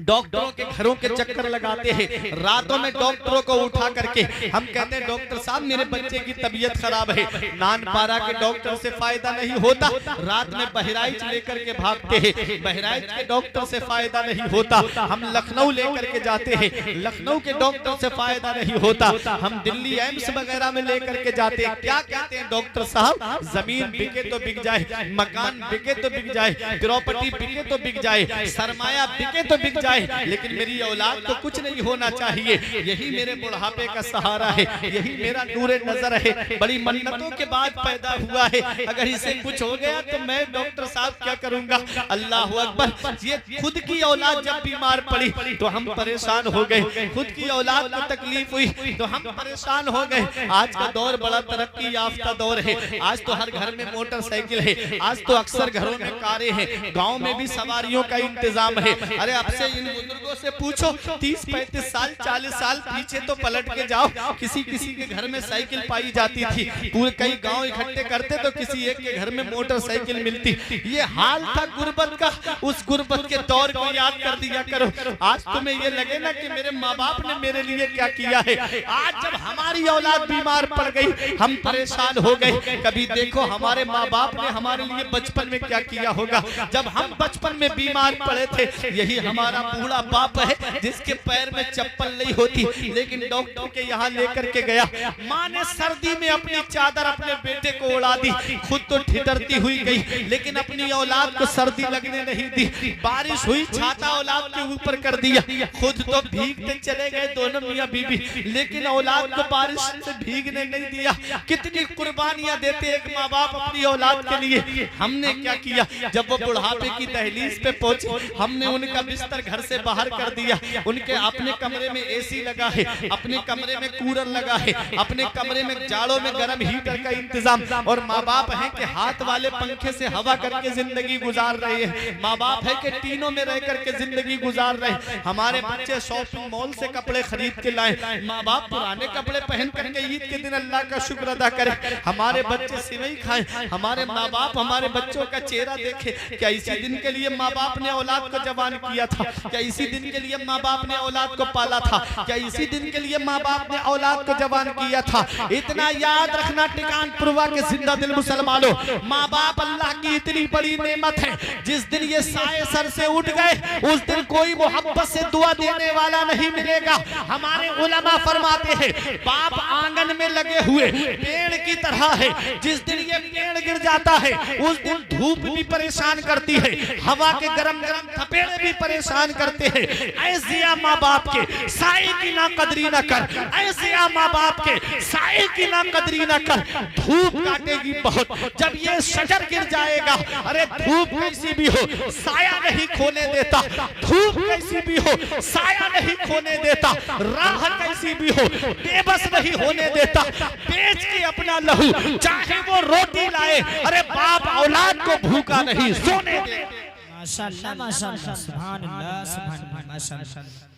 B: डॉक्टरों के घरों के चक्कर लगाते हैं। रातों में डॉक्टरों को उठा करके हम कहते हैं डॉक्टर साहब मेरे बच्चे की तबीयत खराब है। नानपारा के डॉक्टर से फायदा नहीं होता, रात में बहराइच लेकर के भागते हैं, बहराइच के डॉक्टर से फायदा नहीं होता। हम लखनऊ लेकर के जाते हैं, लखनऊ के डॉक्टर से फायदा नहीं होता। हम दिल्ली एम्स वगैरह में लेकर के जाते हैं। क्या कहते हैं डॉक्टर साहब, जमीन बिके तो बिक जाए, मकान बिके तो बिक जाए, प्रॉपर्टी बिके तो बिक जाए, सरमाया बिके तो बिक जाए, लेकिन मेरी औलाद तो कुछ नहीं होना चाहिए। यही मेरे बुढ़ापे का सहारा है, यही मेरा नूरे नजर है। बड़ी मन्नतों के बाद पैदा हुआ है, अगर इसे कुछ हो गया तो मैं डॉक्टर साहब क्या करूंगा। अल्लाह अकबर। ये खुद की औलाद जब बीमार पड़ी तो हम परेशान हो गए, खुद की औलाद को तकलीफ हुई तो हम परेशान हो गए। आज का दौर बड़ा तरक्की याफ्ता दौर है, आज तो हर घर में मोटरसाइकिल है, आज तो अक्सर घरों में कारें हैं, गाँव में भी सवारियों का इंतजाम है। अरे अब से इन बुजुर्गों से पूछो 30-35 साल 40 साल पीछे तो पलट के जाओ, किसी किसी के घर में साइकिल पाई जाती थी, पूरे कई गांव इकट्ठे करते तो किसी एक के घर में मोटरसाइकिल मिलती। ये हाल था गुर्बत का। उस गुर्बत के दौर को याद कर दिया करो। आज तुम्हें ये लगे ना कि मेरे माँ बाप ने मेरे लिए क्या किया है। आज जब हमारी औलाद बीमार पड़ गई, हम परेशान हो गए, कभी देखो हमारे माँ बाप ने हमारे लिए बचपन में क्या किया होगा। जब हम बचपन में बीमार पड़े थे, यही हमारा बूढ़ा बाप है जिसके पैर में चप्पल नहीं होती, लेकिन डॉक्टर के यहाँ लेकर के गया। माँ ने सर्दी में अपनी चादर अपने बेटे को उड़ा दी, खुद तो ठिठुरती हुई गई, लेकिन अपनी औलाद को सर्दी लगने नहीं दी। बारिश हुई, छाता औलाद के ऊपर कर दिया, खुद तो भीगते चले गए दोनों मियां बीबी, लेकिन औलाद को बारिश से भीगने नहीं दिया। कितनी कुर्बानियां देते एक माँ बाप अपनी औलाद के लिए। हमने क्या किया, जब वो बुढ़ापे की दहलीज पे पहुंचे, हमने उनका बिस्तर घर से बाहर कर दिया। उनके अपने कमरे में एसी लगा है, अपने कमरे में कूलर लगा है, अपने कमरे में जाड़ों में गर्म हीटर का इंतजाम, और माँ बाप है कि हाथ वाले पंखे से हवा करके जिंदगी गुजार रहे हैं। माँ बाप है कि टीनों में रह करके जिंदगी गुजार रहे। हमारे बच्चे शॉपिंग मॉल से कपड़े खरीद के लाए, माँ बाप पुराने कपड़े पहन करके ईद के दिन अल्लाह का शुक्र अदा करें। हमारे बच्चे सिवई खाएं, हमारे माँ बाप हमारे बच्चों का चेहरा देखे। क्या इसी दिन के लिए माँ बाप ने औलाद को जवान किया था? क्या इसी दिन के लिए माँ बाप ने औलाद को पाला था? क्या इसी दिन के लिए माँ बाप ने औलाद को जवान किया था? इतना याद रखना टिकान पुरवा के जिंदा दिल मुसलमानों, माँ बाप अल्लाह की इतनी बड़ी नेमत है। जिस दिन ये साए सर से उठ गए, उस दिन कोई मोहब्बत से दुआ देने वाला नहीं मिलेगा। हमारे उलमा फरमाते हैं, बाप आंगन में लगे हुए पेड़ की तरह है। जिस दिन ये पेड़ गिर जाता है, उस दिन धूप भी परेशान करती है, हवा के गरम गरम थपेड़े भी परेशान करते हैं। ऐसे माँ बाप के साए की ना कदरी न कर, ऐसे माँ बाप के साए की ना कदरी न कर। धूप काटेगी बहुत, जब ये शजर गिर जाएगा, अरे धूप कैसी भी हो साया नहीं खोने देता, धूप कैसी भी हो साया नहीं खोने देता, राह कैसी भी हो बेबस नहीं होने देता। बेच के अपना लहू चाहे वो रोटी लाए, अरे बाप औलाद को भूखा नहीं सोने दे।
F: माशाअल्लाह माशाअल्लाह, सुभान अल्लाह सुभान अल्लाह, माशाअल्लाह।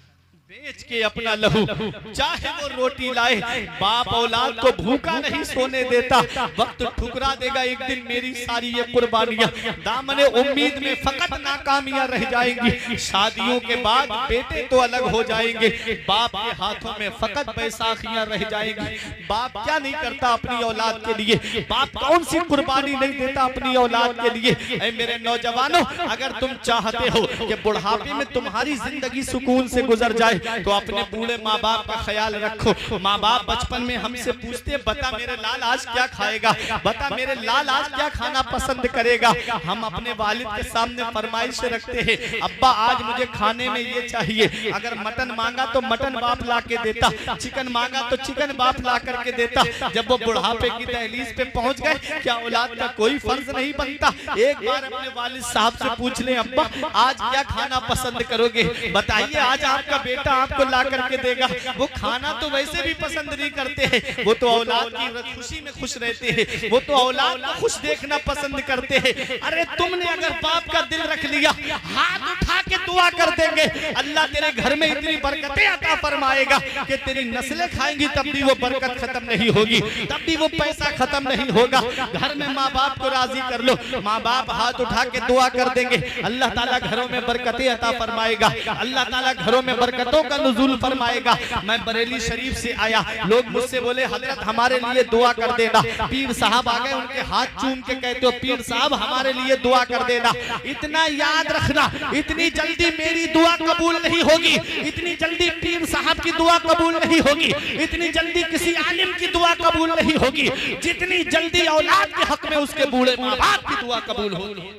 B: बेच के अपना लहू चाहे वो रोटी लाए, बाप औलाद को भूखा नहीं सोने देता। वक्त ठुकरा देगा एक दिन मेरी सारी ये कुर्बानियां, दामने उम्मीद में फकत नाकामियां रह जाएंगी। शादियों के बाद बेटे तो अलग हो जाएंगे, बाप के हाथों में फकत बैसाखियां रह जाएंगी। बाप क्या नहीं करता अपनी औलाद के लिए, बाप कौन सी कुर्बानी नहीं देता अपनी औलाद के लिए। ऐ मेरे नौजवानों, अगर तुम चाहते हो कि बुढ़ापे में तुम्हारी जिंदगी सुकून से गुजर जाए, तो अपने बूढ़े माँ बाप का ख्याल रखो। माँ बाप बचपन में हमसे पूछते, बता मेरे लाल आज क्या खाएगा, बता मेरे लाल आज क्या खाना पसंद करेगा। हम अपने वालिद के सामने फरमाइश रखते हैं, अब्बा आज मुझे खाने में ये चाहिए। अगर मटन मांगा तो मटन बाप ला के देता, चिकन मांगा तो चिकन बाप ला करके देता। जब वो बुढ़ापे की दहलीज पे पहुंच गए, क्या औलाद का कोई फर्ज नहीं बनता? एक बार अपने वालिद साहब से पूछ ले, अब्बा आज क्या खाना पसंद करोगे, बताइए आज आपका बेटा आपको ला करके देगा। वो खाना तो वैसे भी पसंद नहीं करते हैं, वो तो औलाद की खुशी में खुश रहते हैं, वो तो औलाद को खुश देखना पसंद करते हैं। अरे तुमने अगर बाप का दिल रख लिया, हाथ उठा के दुआ कर देंगे, अल्लाह तेरे घर में इतनी बरकतें अता फरमाएगा कि तेरी नस्लें खाएंगी तब भी वो बरकत खत्म नहीं होगी, तब भी वो पैसा खत्म नहीं होगा। घर में माँ बाप को राजी कर लो, माँ बाप हाथ उठा के दुआ कर देंगे, अल्लाह ताला घरों में बरकतें अता फरमाएगा, अल्लाह ताला घरों में बरकतों का नुज़ूल फरमाएगा। मैं बरेली शरीफ से आया, लोग मुझसे बोले हजरत हमारे लिए दुआ कर देना। पीर साहब आ गए, उनके हाथ चूम के कहते हो पीर साहब हमारे लिए दुआ कर देना। इतना याद रखना, इतनी जल्दी मेरी दुआ कबूल नहीं होगी, इतनी जल्दी पीर साहब की दुआ कबूल नहीं होगी, इतनी जल्दी किसी आलिम की दुआ कबूल नहीं होगी, जितनी जल्दी औलाद के हक में उसके बूढ़े माँ बाप की दुआ कबूल होगी।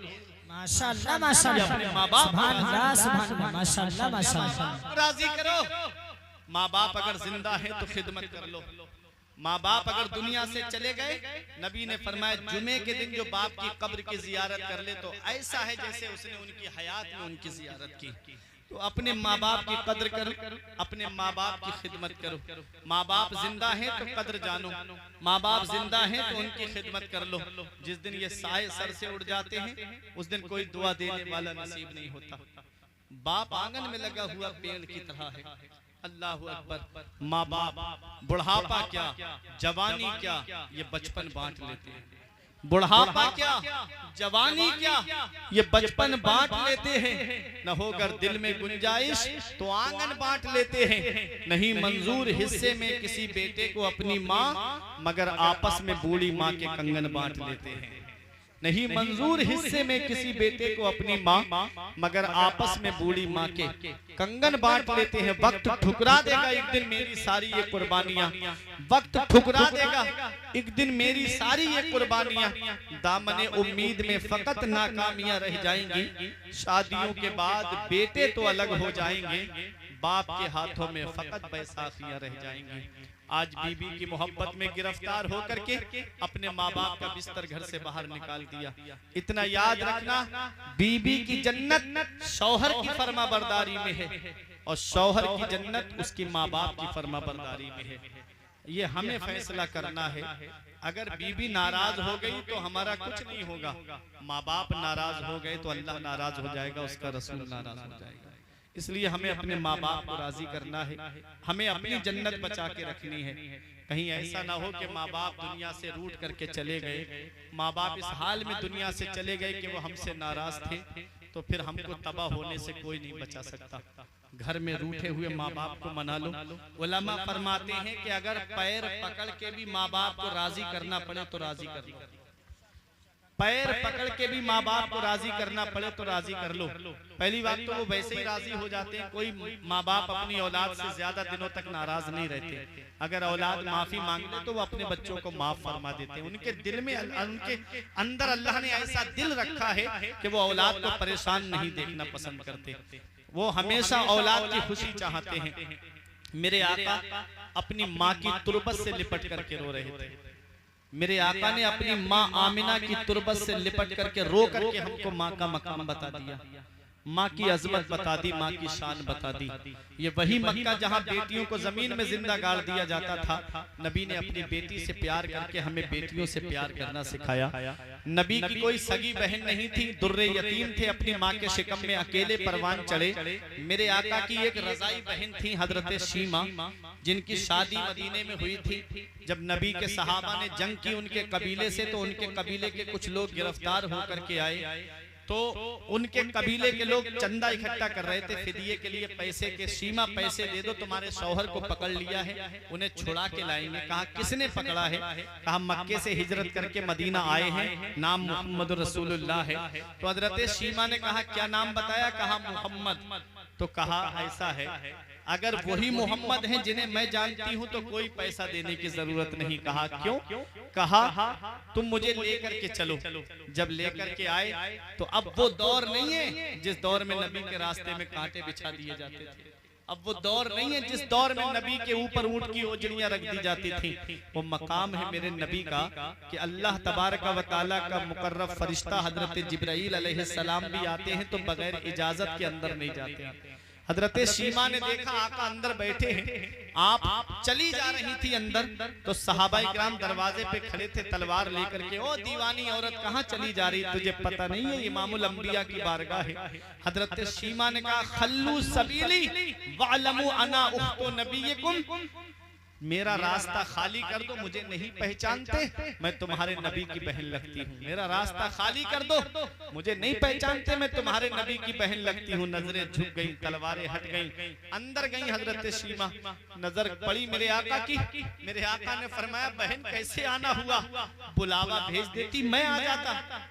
F: माशाअल्लाह माशाअल्लाह, सुभान अल्लाह सुभान अल्लाह, माशाअल्लाह माशाअल्लाह।
B: राजी करो, माँ बाप अगर जिंदा है तो खिदमत कर लो। माँ बाप अगर दुनिया से चले गए, नबी ने फरमाया जुमे के दिन जो बाप की कब्र की जियारत कर ले तो ऐसा है जैसे उसने उनकी हयात में उनकी जियारत की। तो अपने माँ बाप की कद्र करो, अपने माँ बाप की खिदमत करो। माँ बाप जिंदा हैं तो कद्र जानो, माँ बाप जिंदा हैं तो उनकी खिदमत कर लो। जिस दिन ये साए सर से उड़ जाते हैं, उस दिन कोई दुआ देने वाला नसीब नहीं होता। बाप आंगन में लगा हुआ पेड़ की तरह है। अल्लाह अकबर। माँ बाप बुढ़ापा क्या, जवानी क्या, ये बचपन बांट लेते हैं। बुढ़ापा क्या, जवानी क्या, ये बचपन बांट लेते हैं। न होकर दिल में गुंजाइश तो आंगन बांट लेते हैं। नहीं मंजूर हिस्से में किसी बेटे को अपनी माँ, मगर आपस में बूढ़ी माँ के कंगन बांट लेते हैं। नहीं मंजूर हिस्से में किसी बेटे को अपनी माँ, मगर आपस में बूढ़ी माँ के कंगन बांट लेते हैं। वक्त ठुकरा देगा एक दिन मेरी सारी ये कुर्बानियां, वक्त ठुकरा देगा एक दिन मेरी सारी ये कुर्बानियां। दामने उम्मीद में फकत नाकामियां रह जाएंगी। शादियों के बाद बेटे तो अलग हो जाएंगे, बाप के हाथों में फकत बैसाखियां रह जाएंगी। आज बीबी की मोहब्बत में गिरफ्तार होकर के अपने माँ बाप का बिस्तर घर से बाहर निकाल दिया। इतना याद रखना, बीबी की जन्नत शौहर की फरमाबरदारी में है और शौहर की जन्नत उसकी माँ बाप की फरमाबरदारी में है। ये हमें फैसला करना है। अगर बीबी नाराज हो गई तो हमारा कुछ नहीं होगा, माँ बाप नाराज हो गए तो अल्लाह नाराज हो जाएगा, उसका रसूल नाराज हो जाएगा। इसलिए हमें अपने माँ बाप को राजी करना है, हमें अपनी जन्नत बचा के रखनी है। कहीं ऐसा ना हो कि माँ बाप दुनिया से रूठ करके चले गए, माँ बाप इस हाल में दुनिया से चले गए कि वो हमसे नाराज थे, तो फिर हमको तबाह होने से कोई नहीं बचा सकता। घर में रूठे हुए माँ बाप को मना लो। उलमा फरमाते हैं कि अगर पैर पकड़ के भी माँ बाप को राजी करना पड़े तो राजी कर लो, पैर पकड़ के भी माँ बाप को राजी करना पड़े तो राजी कर लो। पहली बात तो वो वैसे ही राजी हो जाते हैं। कोई माँ बाप अपनी औलाद से ज्यादा दिनों तक नाराज नहीं रहते। अगर औलाद माफी मांग ले तो वो अपने बच्चों को माफ फरमा देते हैं। उनके दिल में, उनके अंदर अल्लाह ने ऐसा दिल रखा है कि वो औलाद को परेशान नहीं देखना पसंद करते। वो हमेशा औलाद की खुशी चाहते हैं। मेरे आका अपनी माँ की तुरबत से लिपट करके रो रहे थे। मेरे आका ने अपनी माँ आमिना की तुरबत से लिपट करके रो करके हमको माँ का मकाम बता दिया, माँ की अजमत बता दी, माँ की शान बता दी। ये वही मक्का जहाँ बेटियों को जमीन में जिंदा गाड़ दिया जाता था। नबी ने अपनी बेटी से प्यार करके हमें बेटियों से प्यार करना सिखाया। नबी की कोई सगी बहन नहीं थी, दुर्रे यतीम थे, अपनी माँ के शिकम में अकेले परवान चढ़े। मेरे आका की एक रजाई बहन थी हजरत शीमा, जिनकी शादी मदीने में हुई थी। जब नबी के सहाबा ने जंग की उनके कबीले से, तो उनके कबीले के कुछ लोग गिरफ्तार होकर के आए, तो उनके कबीले के लोग चंदा इकट्ठा कर रहे थे फिदिये के लिए, पैसे के। शीमा पैसे दे दो, तुम्हारे शौहर को पकड़ लिया है, उन्हें छुड़ा के लाएंगे। कहा किसने पकड़ा है? कहा मक्के से हिजरत करके मदीना आए हैं, नाम मोहम्मद रसूलुल्लाह है। तो हजरत शीमा ने कहा क्या नाम बताया? कहा मोहम्मद। तो कहा ऐसा है, अगर वही मोहम्मद हैं जिन्हें मैं जानती हूं तो कोई पैसा देने की जरूरत नहीं। कहा क्यों? कहा तुम मुझे लेकर के चलो। जब लेकर के आए तो अब वो दौर नहीं है जिस दौर में नबी के रास्ते में कांटे बिछा दिए जाते थे। अब वो दौर नहीं है जिस दौर में नबी के ऊपर ऊंट की ओजड़ियां रख दी जाती थी। वो मकाम है मेरे नबी का कि अल्लाह तबारक व तआला का मुकर्रब फरिश्ता हजरत जिब्राईल अलैहिस्सलाम भी आते हैं तो बगैर इजाजत के अंदर नहीं जाते। हजरत शीमा ने देखा आका अंदर बैठे हैं, आप चली जा रही थी अंदर, तो सहाबाए किराम दरवाजे पे खड़े थे तलवार लेकर के। ओ दीवानी औरत कहाँ चली जा रही, तुझे पता नहीं है इमामुल अंबिया की बारगाह है। हजरत शीमा ने कहा खल्लू सबीली वअलमू अना उख्तु नबीयकुम, मेरा रास्ता खाली कर दो, मुझे नहीं पहचानते, मैं तुम्हारे नबी की बहन लगती हूँ। मेरा रास्ता खाली कर दो, मुझे नहीं पहचानते, मैं तुम्हारे नबी की बहन लगती हूँ। नजरें झुक गई, तलवारें हट गई, अंदर गई हजरत शीमा। नजर पड़ी मेरे आका की। मेरे आका ने फरमाया बहन कैसे आना हुआ, बुलावा भेज देती मैं आ जाता।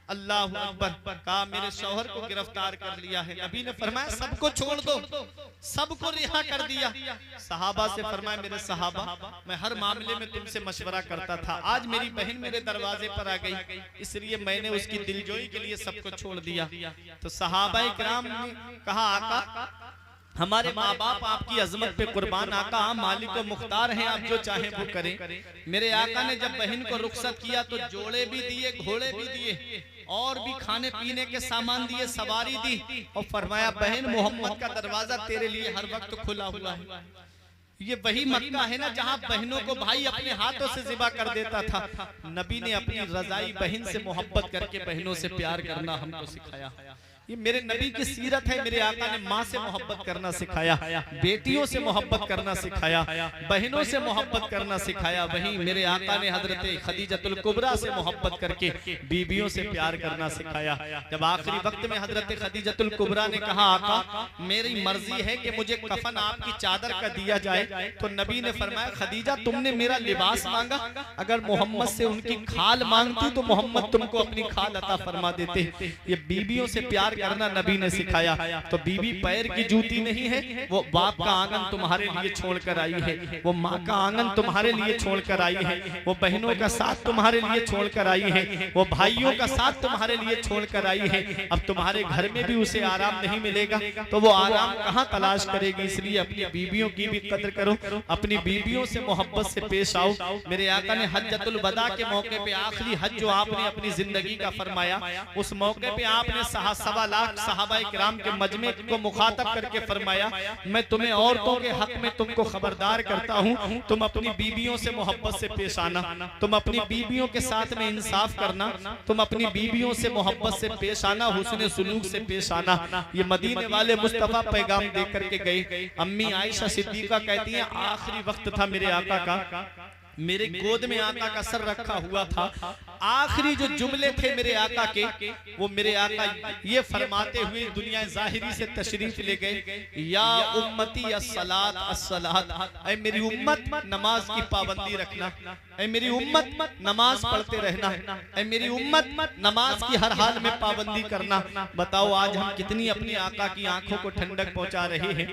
B: अल्लाह अकबर। कहा मेरे शौहर को गिरफ्तार कर लिया है। नबी ने फरमाया सबको छोड़ दो, सबको रिहा कर दिया। सहाबा से फरमाया मेरे सहाबा, मैं हर मामले में तुमसे मशवरा करता था, आज मेरी बहन मेरे दरवाजे पर आ गई, इसलिए मैंने उसकी दिलजोई के लिए सबको छोड़ दिया। तो सहाबाए किराम ने कहा आका हमारे माँ बाप आपकी अजमत पे कुर्बान, आका हम मालिक व मुख्तार हैं, आप जो चाहे वो करें। मेरे आका ने जब बहन को रुखसत किया तो जोड़े भी दिए, घोड़े भी दिए, और भी खाने पीने के सामान दिए, सवारी दी, और फरमाया बहन मोहम्मद का दरवाजा तेरे लिए हर वक्त खुला हुआ है। ये वही मक्का है ना जहाँ बहनों को भाई अपने हाथों से ज़िबा कर देता था। नबी ने अपनी रजाई बहन से मोहब्बत करके बहनों से प्यार करना हमको सिखाया। ये मेरे नबी की सीरत है। मेरे आका ने माँ से मोहब्बत करना सिखाया, बेटियों से मोहब्बत करना सिखाया, बहनों से मोहब्बत करना सिखाया। वहीं मेरे आका ने हजरत खदीजतुल कुबरा से मोहब्बत करके बीबियों से प्यार करना सिखाया। जब आखिरी वक्त में हजरत खदीजतुल कुबरा ने कहा आका मेरी मर्जी है कि मुझे कफन आपकी चादर का दिया जाए, तो नबी ने फरमाया खदीजा तुमने मेरा लिबास मांगा, अगर मोहम्मद से उनकी खाल मांगती तो मोहम्मद तुमको अपनी खाल अता फरमा देते। ये बीबियों से प्यार करना नबी ने सिखाया। तो बीबी पैर की जूती नहीं है, वो बाप का आंगन तुम्हारे लिए छोड़कर आई है, वो माँ का आंगन तुम्हारे लिए छोड़कर आई है, वो बहनों का साथ तुम्हारे लिए छोड़कर आई है, वो भाइयों का साथ तुम्हारे लिए छोड़कर आई है। अब तुम्हारे घर में भी उसे आराम नहीं मिलेगा तो वो आराम कहाँ तलाश करेगी। इसलिए अपनी बीबियों की भी कदर करो, अपनी बीबियों से मोहब्बत से पेश आओ। मेरे आका ने हज्जतुल वदा के मौके पे आखिरी हज जो आपने अपनी जिंदगी का फरमाया, उस मौके पे आपने 1.25 लाख सहाबाए किराम के मजमे को मुखातब करके फरमाया मैं तुम्हें औरतों के हक में तुमको खबरदार करता हूँ, तुम अपनी बीबियों से मोहब्बत से पेश आना, तुम अपनी बीबियों के साथ में इंसाफ करना, तुम अपनी बीबियों से मोहब्बत से पेश आना, हुस्न सुलूक से पेश आना। ये मदीने वाले मुस्तफा पैगाम दे करके गए। अम्मी आयशा सिद्दीका कहती हैं आखिरी वक्त था मेरे आका का, मेरे गोद में आका का सर रखा हुआ था। आखिरी जो जुमले थे मेरे आका के, वो मेरे आका ये फरमाते हुए दुनिया जाहिरी से तशरीफ ले गए, या उम्मती अस्सलात अस्सलात, ऐ मेरी उम्मत नमाज की पाबंदी रखना, ऐ मेरी उम्मत नमाज पढ़ते रहना, ऐ मेरी उम्मत नमाज की हर हाल में पाबंदी करना। बताओ आज हम कितनी अपनी आका की आंखों को ठंडक पहुंचा रहे हैं,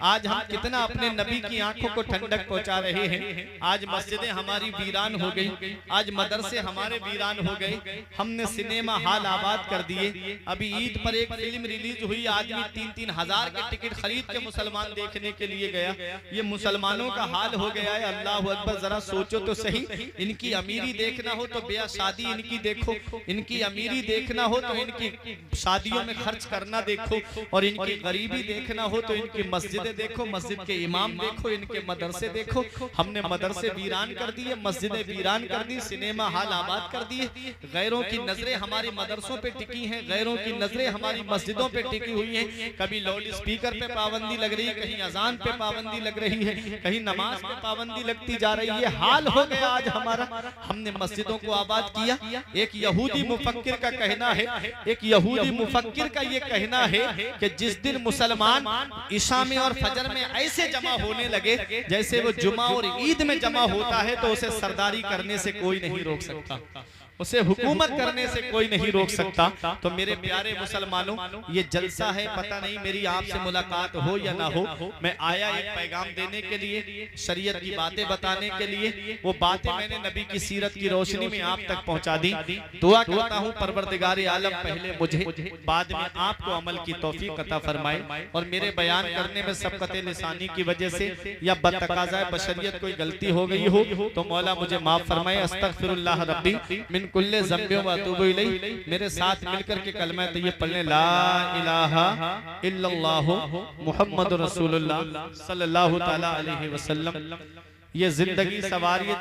B: आज हम कितना अपने नबी की आंखों को ठंडक पहुंचा रहे हैं। आज मस्जिदें हमारी वीरान हो गई, आज मदरसे हमारे वीरान हो गए, हमने सिनेमा हॉल आबाद कर दिए। अभी ईद पर एक फिल्म रिलीज हुई, आदमी 3-3 हजार के टिकट खरीद के मुसलमान देखने के लिए गया। ये मुसलमानों का हाल हो गया है। अल्लाह अकबर, जरा सोचो तो सही, इनकी अमीरी देखना हो तो ब्याह शादी इनकी देखो, इनकी अमीरी देखना हो तो इनकी शादियों में खर्च करना देखो, और इनकी गरीबी देखना हो तो इनकी मस्जिदें देखो, मस्जिद के इमाम देखो, इनके मदरसे देखो। हमने मदरसे वीरान कर दिए, मस्जिदें वीरान कर दी, सिनेमा हॉल आबाद कर दिए। गैरों की नजरें हमारी मदरसों पे टिकी हैं, गैरों की नजरें हमारी मस्जिदों पे टिकी हुई हैं। कभी लाउड स्पीकर पे पाबंदी लग रही है, कहीं अजान पे पाबंदी लग रही है, कहीं नमाज पे पाबंदी लगती जा रही है। हाल हो गया आज हमारा। हमने मस्जिदों को आबाद किया। एक यहूदी मुफक्किर का कहना है, एक यहूदी मुफक्किर का ये कहना है कि जिस दिन मुसलमान ईशा में और फजर में ऐसे जमा होने लगे जैसे वो जुमा और ईद में जमा होता है, तो उसे सरदारी करने से कोई नहीं रोक सकता, उसे हुकूमत करने से कोई नहीं रोक सकता। तो मेरे प्यारे मुसलमानों, ये जलसा है, पता नहीं मेरी आपसे मुलाकात हो या ना हो, मैं आया एक पैगाम देने के लिए, शरीयत की बातें बताने के लिए। वो बातें मैंने नबी की सीरत की रोशनी में आप तक पहुंचा दी। दुआ करता हूँ परवरदिगार आलम पहले मुझे, बाद में आपको अमल की तौफीक अता फरमाए, और मेरे बयान करने में सबकते लिसानी की वजह से या बतकाज़ा बशरियत कोई गलती हो गई हो तो मौला मुझे माफ फरमाए। अस्तगफिरुल्लाह रब्बी मिन कुल्ले ज़ंबियों व अतूबु इलैहि। मेरे साथ मिलकर के कलमा तैयब पढ़ने, ला इलाहा इल्लल्लाहु मुहम्मदुर रसूलुल्लाह सल्लल्लाहु तआला अलैहि वसल्लम। ये जिंदगी सवारी